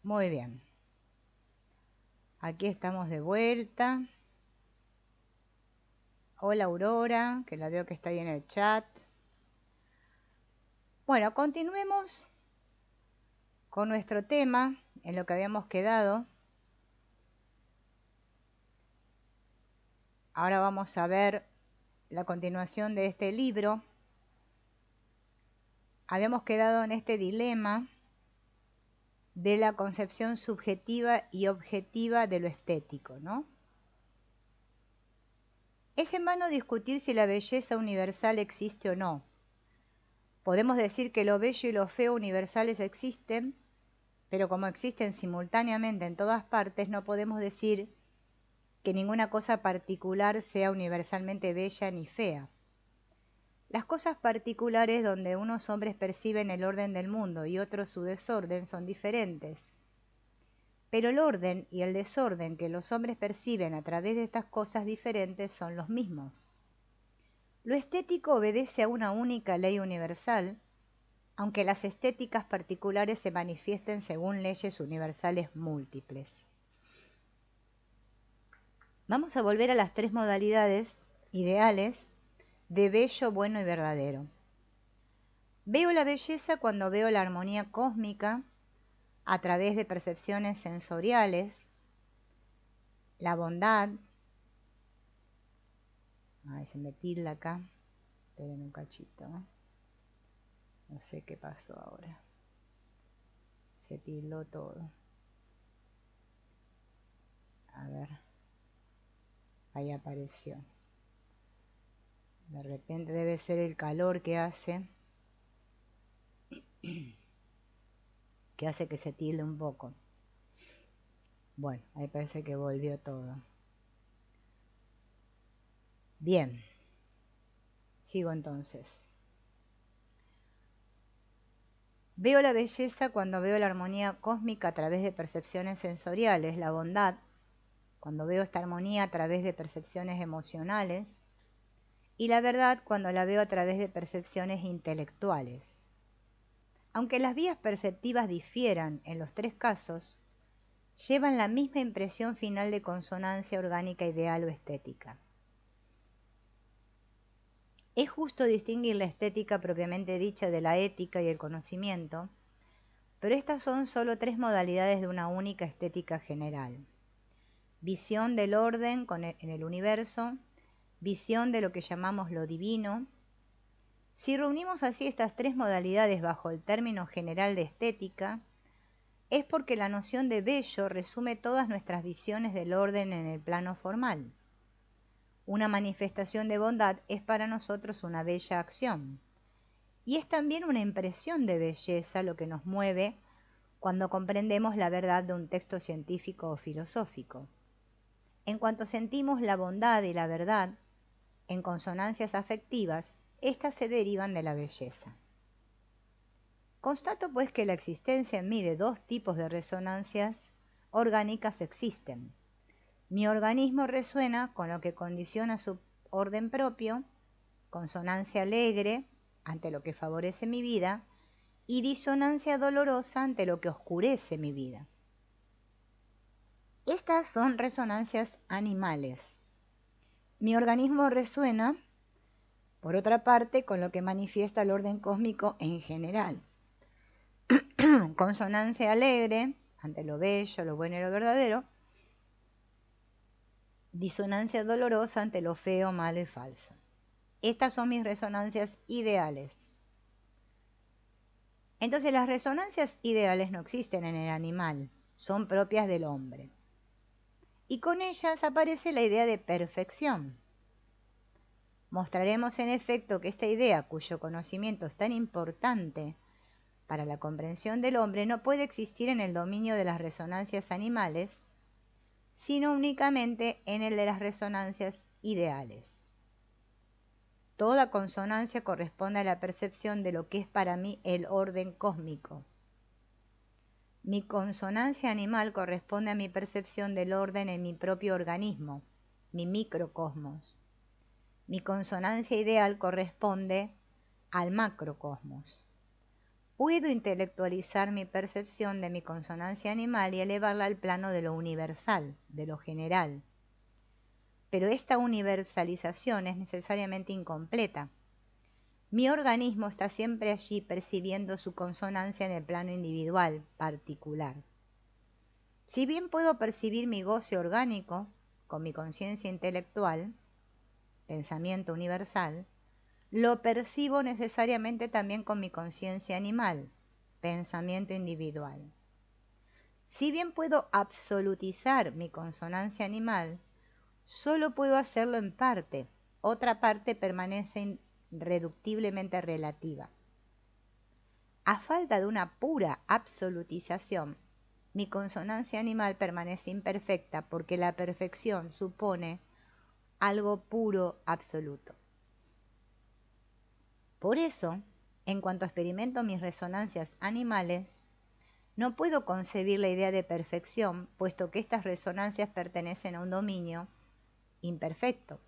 Muy bien. Aquí estamos de vuelta. Hola Aurora, que la veo que está ahí en el chat. Bueno, continuemos con nuestro tema, en lo que habíamos quedado. Ahora vamos a ver la continuación de este libro. Habíamos quedado en este dilema de la concepción subjetiva y objetiva de lo estético, ¿no? Es en vano discutir si la belleza universal existe o no. Podemos decir que lo bello y lo feo universales existen, pero como existen simultáneamente en todas partes, no podemos decir que ninguna cosa particular sea universalmente bella ni fea. Las cosas particulares donde unos hombres perciben el orden del mundo y otros su desorden son diferentes. Pero el orden y el desorden que los hombres perciben a través de estas cosas diferentes son los mismos. Lo estético obedece a una única ley universal, aunque las estéticas particulares se manifiesten según leyes universales múltiples. Vamos a volver a las tres modalidades ideales de bello, bueno y verdadero. Veo la belleza cuando veo la armonía cósmica a través de percepciones sensoriales, la bondad. Ay, se me tilda acá. Esperen un cachito, ¿no? No sé qué pasó ahora. Se tildó todo. A ver. Ahí apareció. De repente debe ser el calor que hace que se tilde un poco. Bueno, ahí parece que volvió todo. Bien. Sigo entonces. Veo la belleza cuando veo la armonía cósmica a través de percepciones sensoriales, la bondad, cuando veo esta armonía a través de percepciones emocionales, y la verdad cuando la veo a través de percepciones intelectuales. Aunque las vías perceptivas difieran en los tres casos, llevan la misma impresión final de consonancia orgánica, ideal o estética. Es justo distinguir la estética propiamente dicha de la ética y el conocimiento, pero estas son solo tres modalidades de una única estética general. Visión del orden en el universo, visión de lo que llamamos lo divino. Si reunimos así estas tres modalidades bajo el término general de estética, es porque la noción de bello resume todas nuestras visiones del orden en el plano formal. Una manifestación de bondad es para nosotros una bella acción. Y es también una impresión de belleza lo que nos mueve cuando comprendemos la verdad de un texto científico o filosófico. En cuanto sentimos la bondad y la verdad en consonancias afectivas, éstas se derivan de la belleza. Constato pues que la existencia en mí de dos tipos de resonancias orgánicas existen. Mi organismo resuena con lo que condiciona su orden propio, consonancia alegre ante lo que favorece mi vida y disonancia dolorosa ante lo que oscurece mi vida. Estas son resonancias animales. Mi organismo resuena, por otra parte, con lo que manifiesta el orden cósmico en general. Consonancia alegre ante lo bello, lo bueno y lo verdadero. Disonancia dolorosa ante lo feo, malo y falso. Estas son mis resonancias ideales. Entonces las resonancias ideales no existen en el animal, son propias del hombre. Y con ellas aparece la idea de perfección. Mostraremos en efecto que esta idea, cuyo conocimiento es tan importante para la comprensión del hombre, no puede existir en el dominio de las resonancias animales, sino únicamente en el de las resonancias ideales. Toda consonancia corresponde a la percepción de lo que es para mí el orden cósmico. Mi consonancia animal corresponde a mi percepción del orden en mi propio organismo, mi microcosmos. Mi consonancia ideal corresponde al macrocosmos. puedo intelectualizar mi percepción de mi consonancia animal y elevarla al plano de lo universal, de lo general. Pero esta universalización es necesariamente incompleta. Mi organismo está siempre allí percibiendo su consonancia en el plano individual, particular. Si bien puedo percibir mi goce orgánico con mi conciencia intelectual, pensamiento universal, lo percibo necesariamente también con mi conciencia animal, pensamiento individual. Si bien puedo absolutizar mi consonancia animal, solo puedo hacerlo en parte, otra parte permanece irreductiblemente relativa. A falta de una pura absolutización, mi consonancia animal permanece imperfecta porque la perfección supone algo puro absoluto. Por eso, en cuanto experimento mis resonancias animales, no puedo concebir la idea de perfección, puesto que estas resonancias pertenecen a un dominio imperfecto.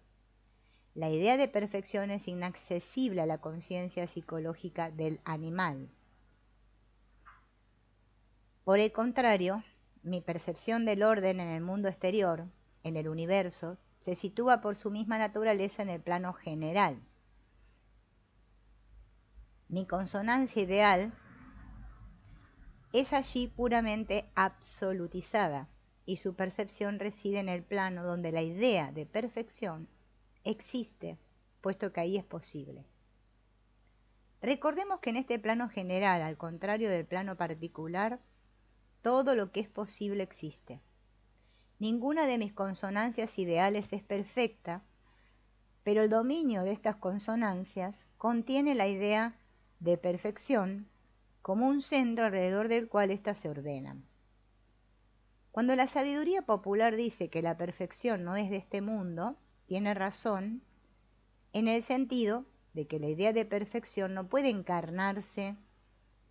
La idea de perfección es inaccesible a la conciencia psicológica del animal. Por el contrario, mi percepción del orden en el mundo exterior, en el universo, se sitúa por su misma naturaleza en el plano general. Mi consonancia ideal es allí puramente absolutizada y su percepción reside en el plano donde la idea de perfección existe, puesto que ahí es posible. Recordemos que en este plano general, al contrario del plano particular, todo lo que es posible existe. Ninguna de mis consonancias ideales es perfecta, pero el dominio de estas consonancias contiene la idea de perfección como un centro alrededor del cual éstas se ordenan. Cuando la sabiduría popular dice que la perfección no es de este mundo, tiene razón en el sentido de que la idea de perfección no puede encarnarse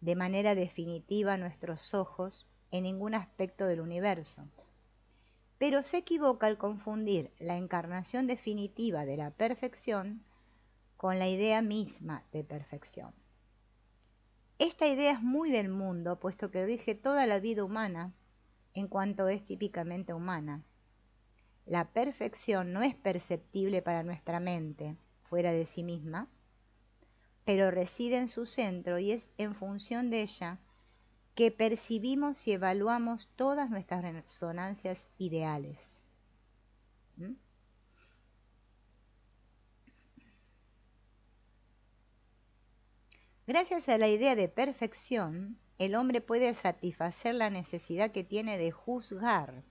de manera definitiva a nuestros ojos en ningún aspecto del universo. Pero se equivoca al confundir la encarnación definitiva de la perfección con la idea misma de perfección. Esta idea es muy del mundo, puesto que rige toda la vida humana en cuanto es típicamente humana. La perfección no es perceptible para nuestra mente, fuera de sí misma, pero reside en su centro y es en función de ella que percibimos y evaluamos todas nuestras resonancias ideales. ¿Mm? Gracias a la idea de perfección, el hombre puede satisfacer la necesidad que tiene de juzgar.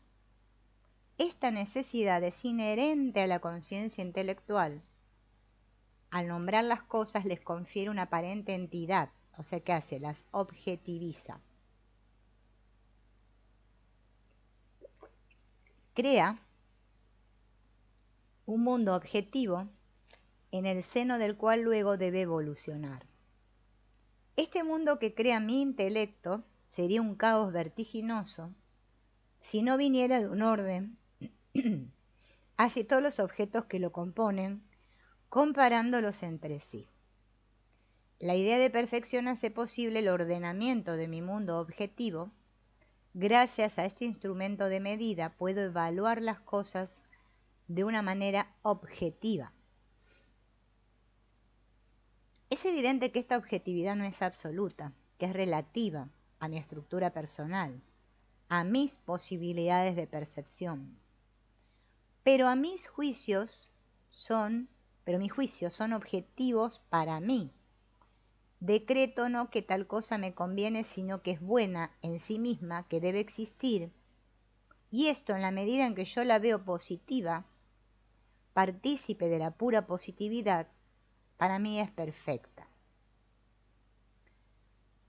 Esta necesidad es inherente a la conciencia intelectual. Al nombrar las cosas les confiere una aparente entidad, o sea que hace, las objetiviza. Crea un mundo objetivo en el seno del cual luego debe evolucionar. Este mundo que crea mi intelecto sería un caos vertiginoso si no viniera de un orden hacia todos los objetos que lo componen, comparándolos entre sí. La idea de perfección hace posible el ordenamiento de mi mundo objetivo. Gracias a este instrumento de medida puedo evaluar las cosas de una manera objetiva. Es evidente que esta objetividad no es absoluta, que es relativa a mi estructura personal, a mis posibilidades de percepción. Pero mis juicios son objetivos para mí. Decreto no que tal cosa me conviene, sino que es buena en sí misma, que debe existir. Y esto, en la medida en que yo la veo positiva, partícipe de la pura positividad, para mí es perfecta.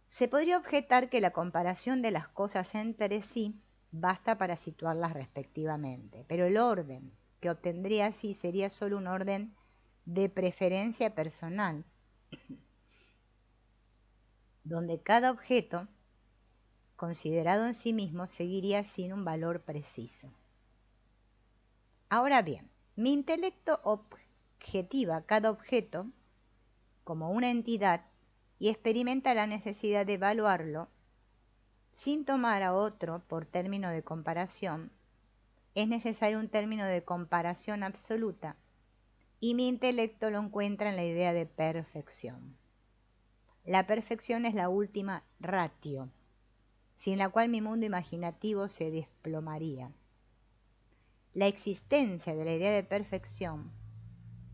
Se podría objetar que la comparación de las cosas entre sí basta para situarlas respectivamente, pero el orden que obtendría así sería solo un orden de preferencia personal, donde cada objeto, considerado en sí mismo, seguiría sin un valor preciso. Ahora bien, mi intelecto objetiva cada objeto como una entidad y experimenta la necesidad de evaluarlo sin tomar a otro por término de comparación, es necesario un término de comparación absoluta, y mi intelecto lo encuentra en la idea de perfección. La perfección es la última ratio, sin la cual mi mundo imaginativo se desplomaría. La existencia de la idea de perfección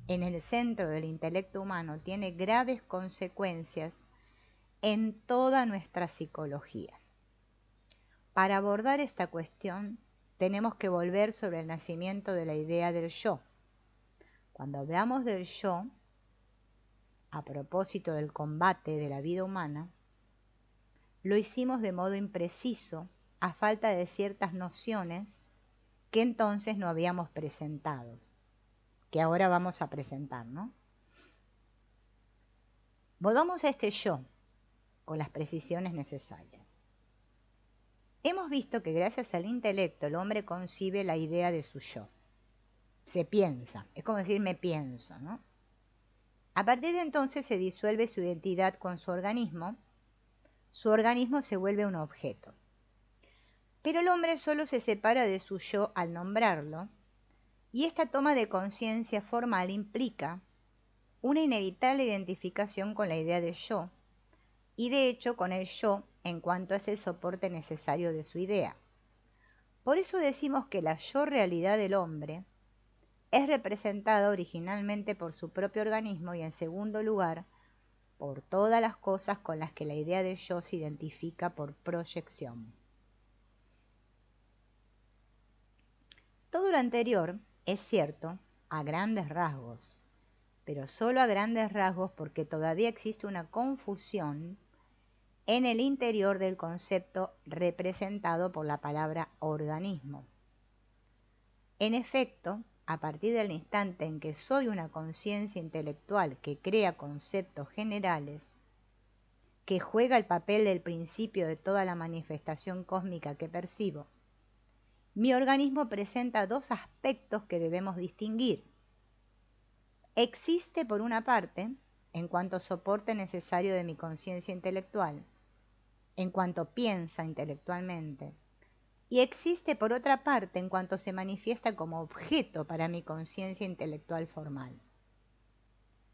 en el centro del intelecto humano tiene graves consecuencias en toda nuestra psicología. Para abordar esta cuestión, tenemos que volver sobre el nacimiento de la idea del yo. Cuando hablamos del yo, a propósito del combate de la vida humana, lo hicimos de modo impreciso, a falta de ciertas nociones que entonces no habíamos presentado, que ahora vamos a presentar, ¿no? Volvamos a este yo, con las precisiones necesarias. Hemos visto que gracias al intelecto el hombre concibe la idea de su yo. Se piensa, es como decir me pienso, ¿no? A partir de entonces se disuelve su identidad con su organismo se vuelve un objeto. Pero el hombre solo se separa de su yo al nombrarlo, y esta toma de conciencia formal implica una inevitable identificación con la idea de yo, y de hecho con el yo en cuanto es el soporte necesario de su idea. Por eso decimos que la yo realidad del hombre es representada originalmente por su propio organismo y en segundo lugar por todas las cosas con las que la idea de yo se identifica por proyección. Todo lo anterior es cierto a grandes rasgos, pero solo a grandes rasgos porque todavía existe una confusión en el interior del concepto representado por la palabra organismo. En efecto, a partir del instante en que soy una conciencia intelectual que crea conceptos generales, que juega el papel del principio de toda la manifestación cósmica que percibo, mi organismo presenta dos aspectos que debemos distinguir. Existe, por una parte, en cuanto soporte necesario de mi conciencia intelectual, en cuanto piensa intelectualmente, y existe, por otra parte, en cuanto se manifiesta como objeto para mi conciencia intelectual formal.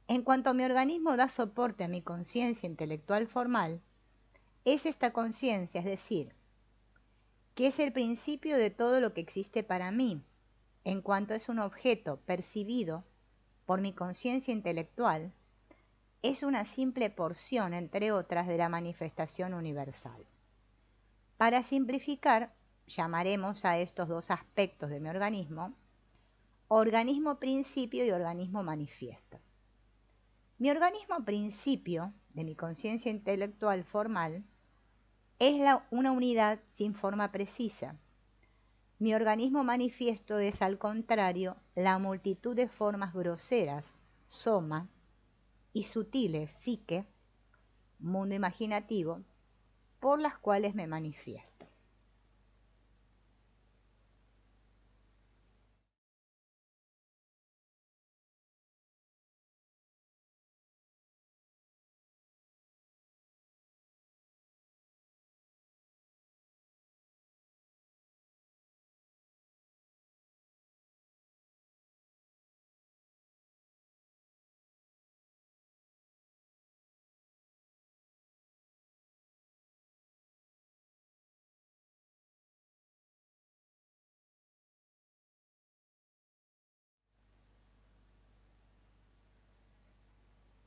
En cuanto mi organismo da soporte a mi conciencia intelectual formal, es esta conciencia, es decir, que es el principio de todo lo que existe para mí, en cuanto es un objeto percibido por mi conciencia intelectual, es una simple porción, entre otras, de la manifestación universal. Para simplificar, llamaremos a estos dos aspectos de mi organismo principio y organismo manifiesto. Mi organismo principio de mi conciencia intelectual formal es una unidad sin forma precisa. Mi organismo manifiesto es, al contrario, la multitud de formas groseras, soma, y sutiles, psique, mundo imaginativo, por las cuales me manifiesto.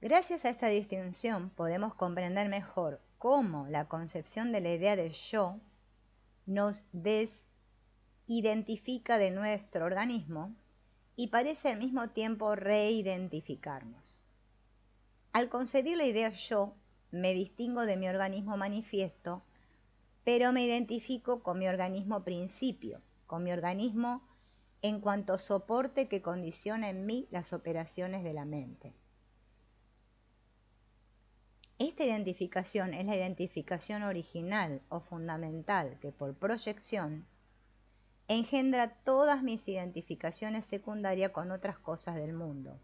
Gracias a esta distinción podemos comprender mejor cómo la concepción de la idea de yo nos desidentifica de nuestro organismo y parece al mismo tiempo reidentificarnos. Al concebir la idea yo, me distingo de mi organismo manifiesto, pero me identifico con mi organismo principio, con mi organismo en cuanto soporte que condiciona en mí las operaciones de la mente. Esta identificación es la identificación original o fundamental que por proyección engendra todas mis identificaciones secundarias con otras cosas del mundo.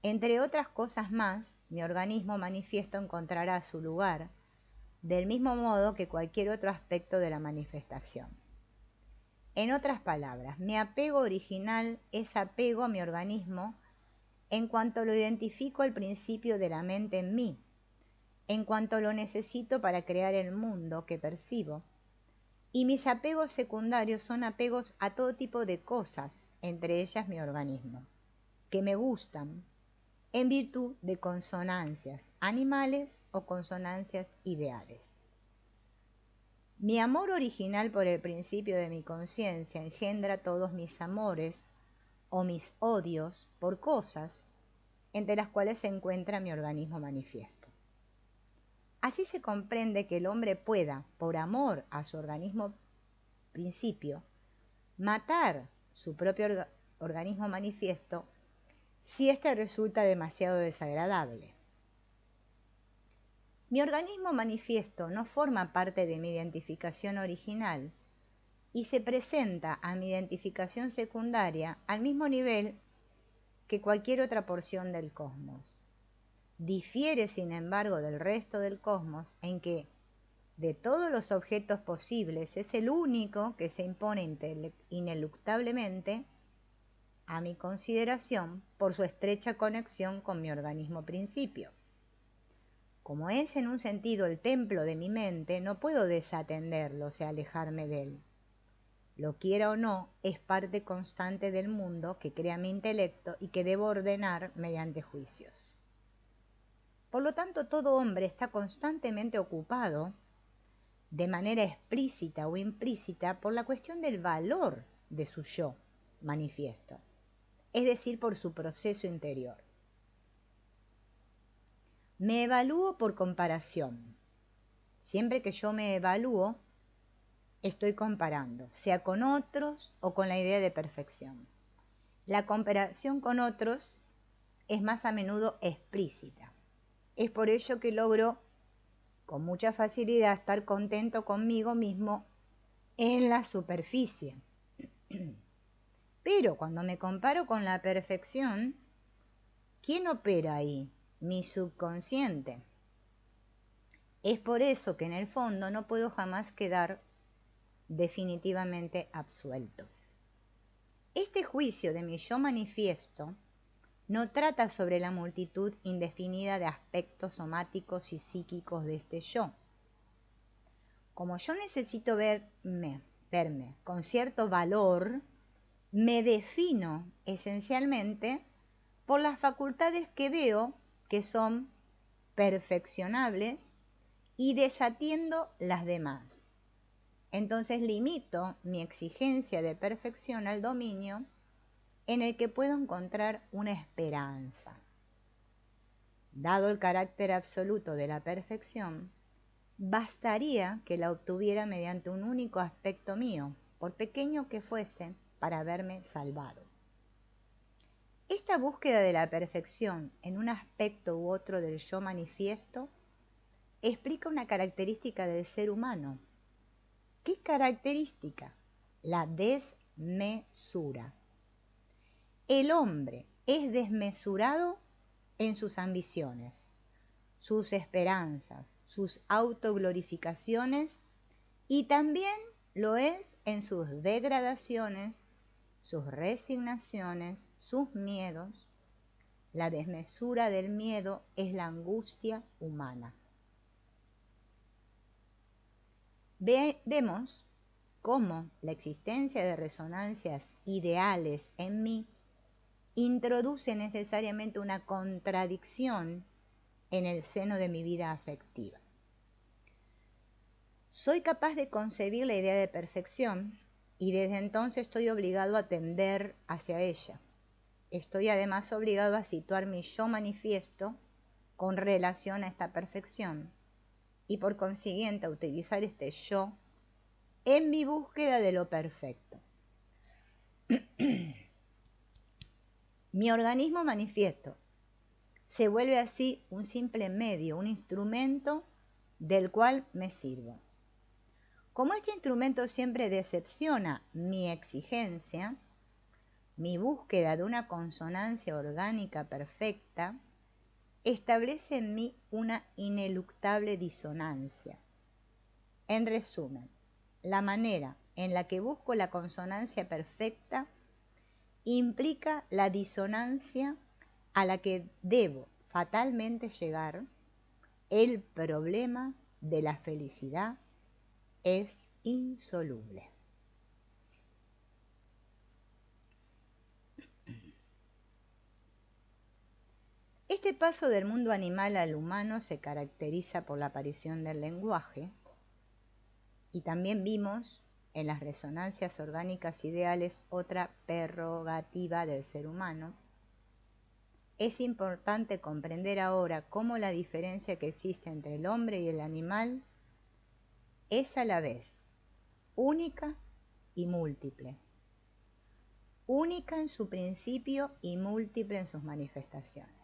Entre otras cosas más, mi organismo manifiesto encontrará su lugar, del mismo modo que cualquier otro aspecto de la manifestación. En otras palabras, mi apego original es apego a mi organismo en cuanto lo identifico al principio de la mente en mí, en cuanto lo necesito para crear el mundo que percibo, y mis apegos secundarios son apegos a todo tipo de cosas, entre ellas mi organismo, que me gustan, en virtud de consonancias animales o consonancias ideales. Mi amor original por el principio de mi conciencia engendra todos mis amores o mis odios por cosas, entre las cuales se encuentra mi organismo manifiesto. Así se comprende que el hombre pueda, por amor a su organismo principio, matar su propio organismo manifiesto si éste resulta demasiado desagradable. Mi organismo manifiesto no forma parte de mi identificación original y se presenta a mi identificación secundaria al mismo nivel que cualquier otra porción del cosmos. Difiere, sin embargo, del resto del cosmos en que, de todos los objetos posibles, es el único que se impone ineluctablemente a mi consideración por su estrecha conexión con mi organismo principio. Como es en un sentido el templo de mi mente, no puedo desatenderlo, o sea, alejarme de él. Lo quiera o no, es parte constante del mundo que crea mi intelecto y que debo ordenar mediante juicios. Por lo tanto, todo hombre está constantemente ocupado, de manera explícita o implícita, por la cuestión del valor de su yo manifiesto, es decir, por su proceso interior. Me evalúo por comparación. Siempre que yo me evalúo, estoy comparando, sea con otros o con la idea de perfección. La comparación con otros es más a menudo explícita. Es por ello que logro con mucha facilidad estar contento conmigo mismo en la superficie. Pero cuando me comparo con la perfección, ¿quién opera ahí? Mi subconsciente. Es por eso que en el fondo no puedo jamás quedar definitivamente absuelto. Este juicio de mi yo manifiesto no trata sobre la multitud indefinida de aspectos somáticos y psíquicos de este yo. Como yo necesito verme con cierto valor, me defino esencialmente por las facultades que veo que son perfeccionables y desatiendo las demás. Entonces limito mi exigencia de perfección al dominio en el que puedo encontrar una esperanza. Dado el carácter absoluto de la perfección, bastaría que la obtuviera mediante un único aspecto mío, por pequeño que fuese, para haberme salvado. Esta búsqueda de la perfección en un aspecto u otro del yo manifiesto explica una característica del ser humano. ¿Qué característica? La desmesura. El hombre es desmesurado en sus ambiciones, sus esperanzas, sus autoglorificaciones y también lo es en sus degradaciones, sus resignaciones, sus miedos. La desmesura del miedo es la angustia humana. Vemos cómo la existencia de resonancias ideales en mí introduce necesariamente una contradicción en el seno de mi vida afectiva. Soy capaz de concebir la idea de perfección y desde entonces estoy obligado a tender hacia ella. Estoy además obligado a situar mi yo manifiesto con relación a esta perfección y por consiguiente a utilizar este yo en mi búsqueda de lo perfecto. Mi organismo manifiesto se vuelve así un simple medio, un instrumento del cual me sirvo. Como este instrumento siempre decepciona mi exigencia, mi búsqueda de una consonancia orgánica perfecta establece en mí una ineluctable disonancia. En resumen, la manera en la que busco la consonancia perfecta implica la disonancia a la que debo fatalmente llegar. El problema de la felicidad es insoluble. Este paso del mundo animal al humano se caracteriza por la aparición del lenguaje, y también vimos en las resonancias orgánicas ideales otra prerrogativa del ser humano. Es importante comprender ahora cómo la diferencia que existe entre el hombre y el animal es a la vez única y múltiple. Única en su principio y múltiple en sus manifestaciones.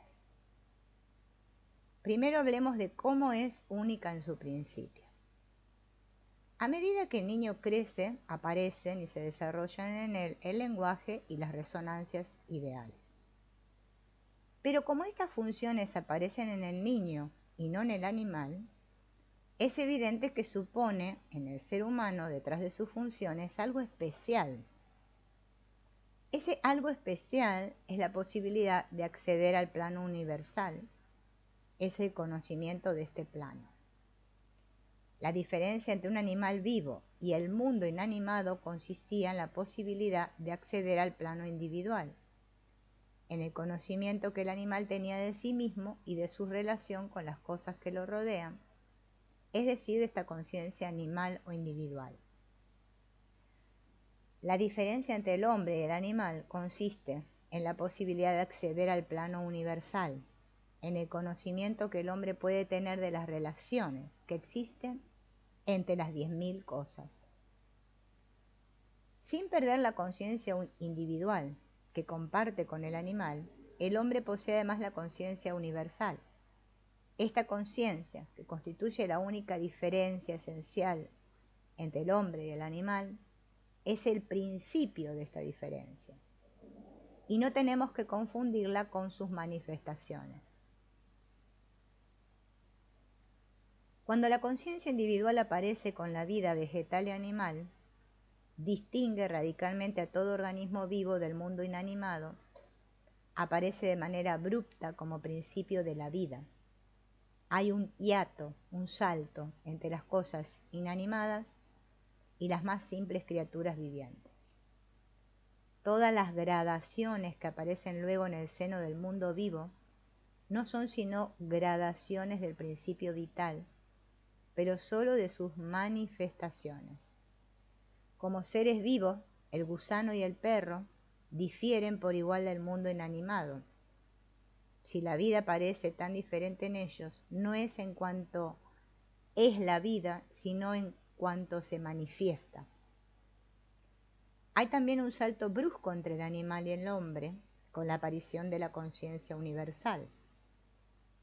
Primero hablemos de cómo es única en su principio. A medida que el niño crece, aparecen y se desarrollan en él el lenguaje y las resonancias ideales. Pero como estas funciones aparecen en el niño y no en el animal, es evidente que supone en el ser humano, detrás de sus funciones, algo especial. Ese algo especial es la posibilidad de acceder al plano universal, es el conocimiento de este plano. La diferencia entre un animal vivo y el mundo inanimado consistía en la posibilidad de acceder al plano individual, en el conocimiento que el animal tenía de sí mismo y de su relación con las cosas que lo rodean, es decir, de esta conciencia animal o individual. La diferencia entre el hombre y el animal consiste en la posibilidad de acceder al plano universal, en el conocimiento que el hombre puede tener de las relaciones que existen entre las 10.000 cosas. Sin perder la conciencia individual que comparte con el animal, el hombre posee además la conciencia universal. Esta conciencia, que constituye la única diferencia esencial entre el hombre y el animal, es el principio de esta diferencia, y no tenemos que confundirla con sus manifestaciones. Cuando la conciencia individual aparece con la vida vegetal y animal, distingue radicalmente a todo organismo vivo del mundo inanimado, aparece de manera abrupta como principio de la vida. Hay un hiato, un salto entre las cosas inanimadas y las más simples criaturas vivientes. Todas las gradaciones que aparecen luego en el seno del mundo vivo no son sino gradaciones del principio vital, pero sólo de sus manifestaciones. Como seres vivos, el gusano y el perro difieren por igual del mundo inanimado. Si la vida parece tan diferente en ellos, no es en cuanto es la vida, sino en cuanto se manifiesta. Hay también un salto brusco entre el animal y el hombre, con la aparición de la conciencia universal.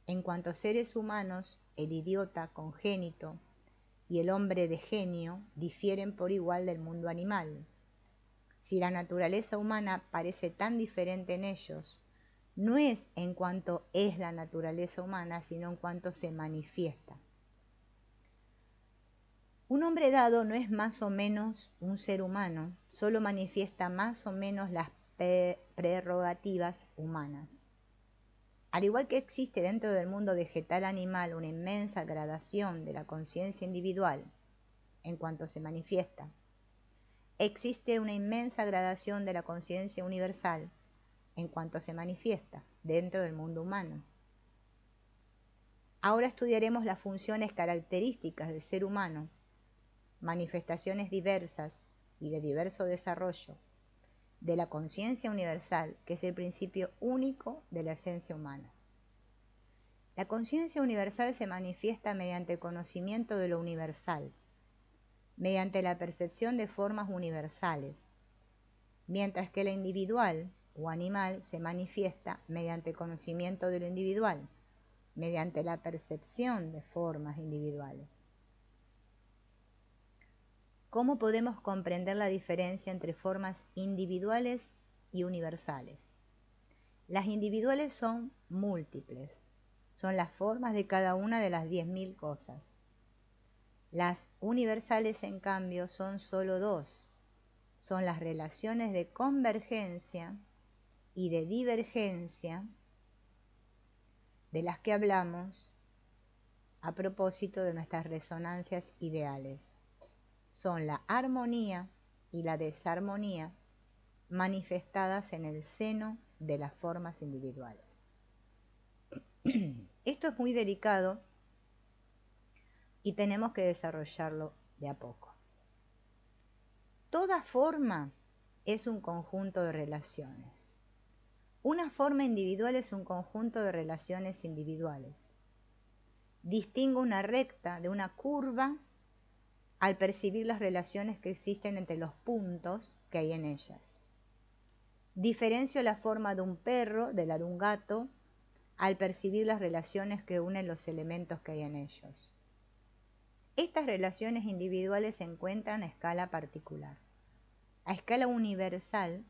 En cuanto a seres humanos, el idiota congénito y el hombre de genio difieren por igual del mundo animal. Si la naturaleza humana parece tan diferente en ellos, no es en cuanto es la naturaleza humana, sino en cuanto se manifiesta. Un hombre dado no es más o menos un ser humano, solo manifiesta más o menos las prerrogativas humanas. Al igual que existe dentro del mundo vegetal animal una inmensa gradación de la conciencia individual en cuanto se manifiesta, existe una inmensa gradación de la conciencia universal en cuanto se manifiesta dentro del mundo humano. Ahora estudiaremos las funciones características del ser humano, manifestaciones diversas y de diverso desarrollo de la conciencia universal, que es el principio único de la esencia humana. La conciencia universal se manifiesta mediante el conocimiento de lo universal, mediante la percepción de formas universales, mientras que la individual o animal se manifiesta mediante el conocimiento de lo individual, mediante la percepción de formas individuales. ¿Cómo podemos comprender la diferencia entre formas individuales y universales. Las individuales son múltiples, son las formas de cada una de las 10.000 cosas. Las universales, en cambio, son solo dos, son las relaciones de convergencia y de divergencia de las que hablamos a propósito de nuestras resonancias ideales. Son la armonía y la desarmonía manifestadas en el seno de las formas individuales. Esto es muy delicado y tenemos que desarrollarlo de a poco. Toda forma es un conjunto de relaciones. Una forma individual es un conjunto de relaciones individuales. Distingo una recta de una curva al percibir las relaciones que existen entre los puntos que hay en ellas. Diferencio la forma de un perro de la de un gato al percibir las relaciones que unen los elementos que hay en ellos. Estas relaciones individuales se encuentran a escala particular. A escala universal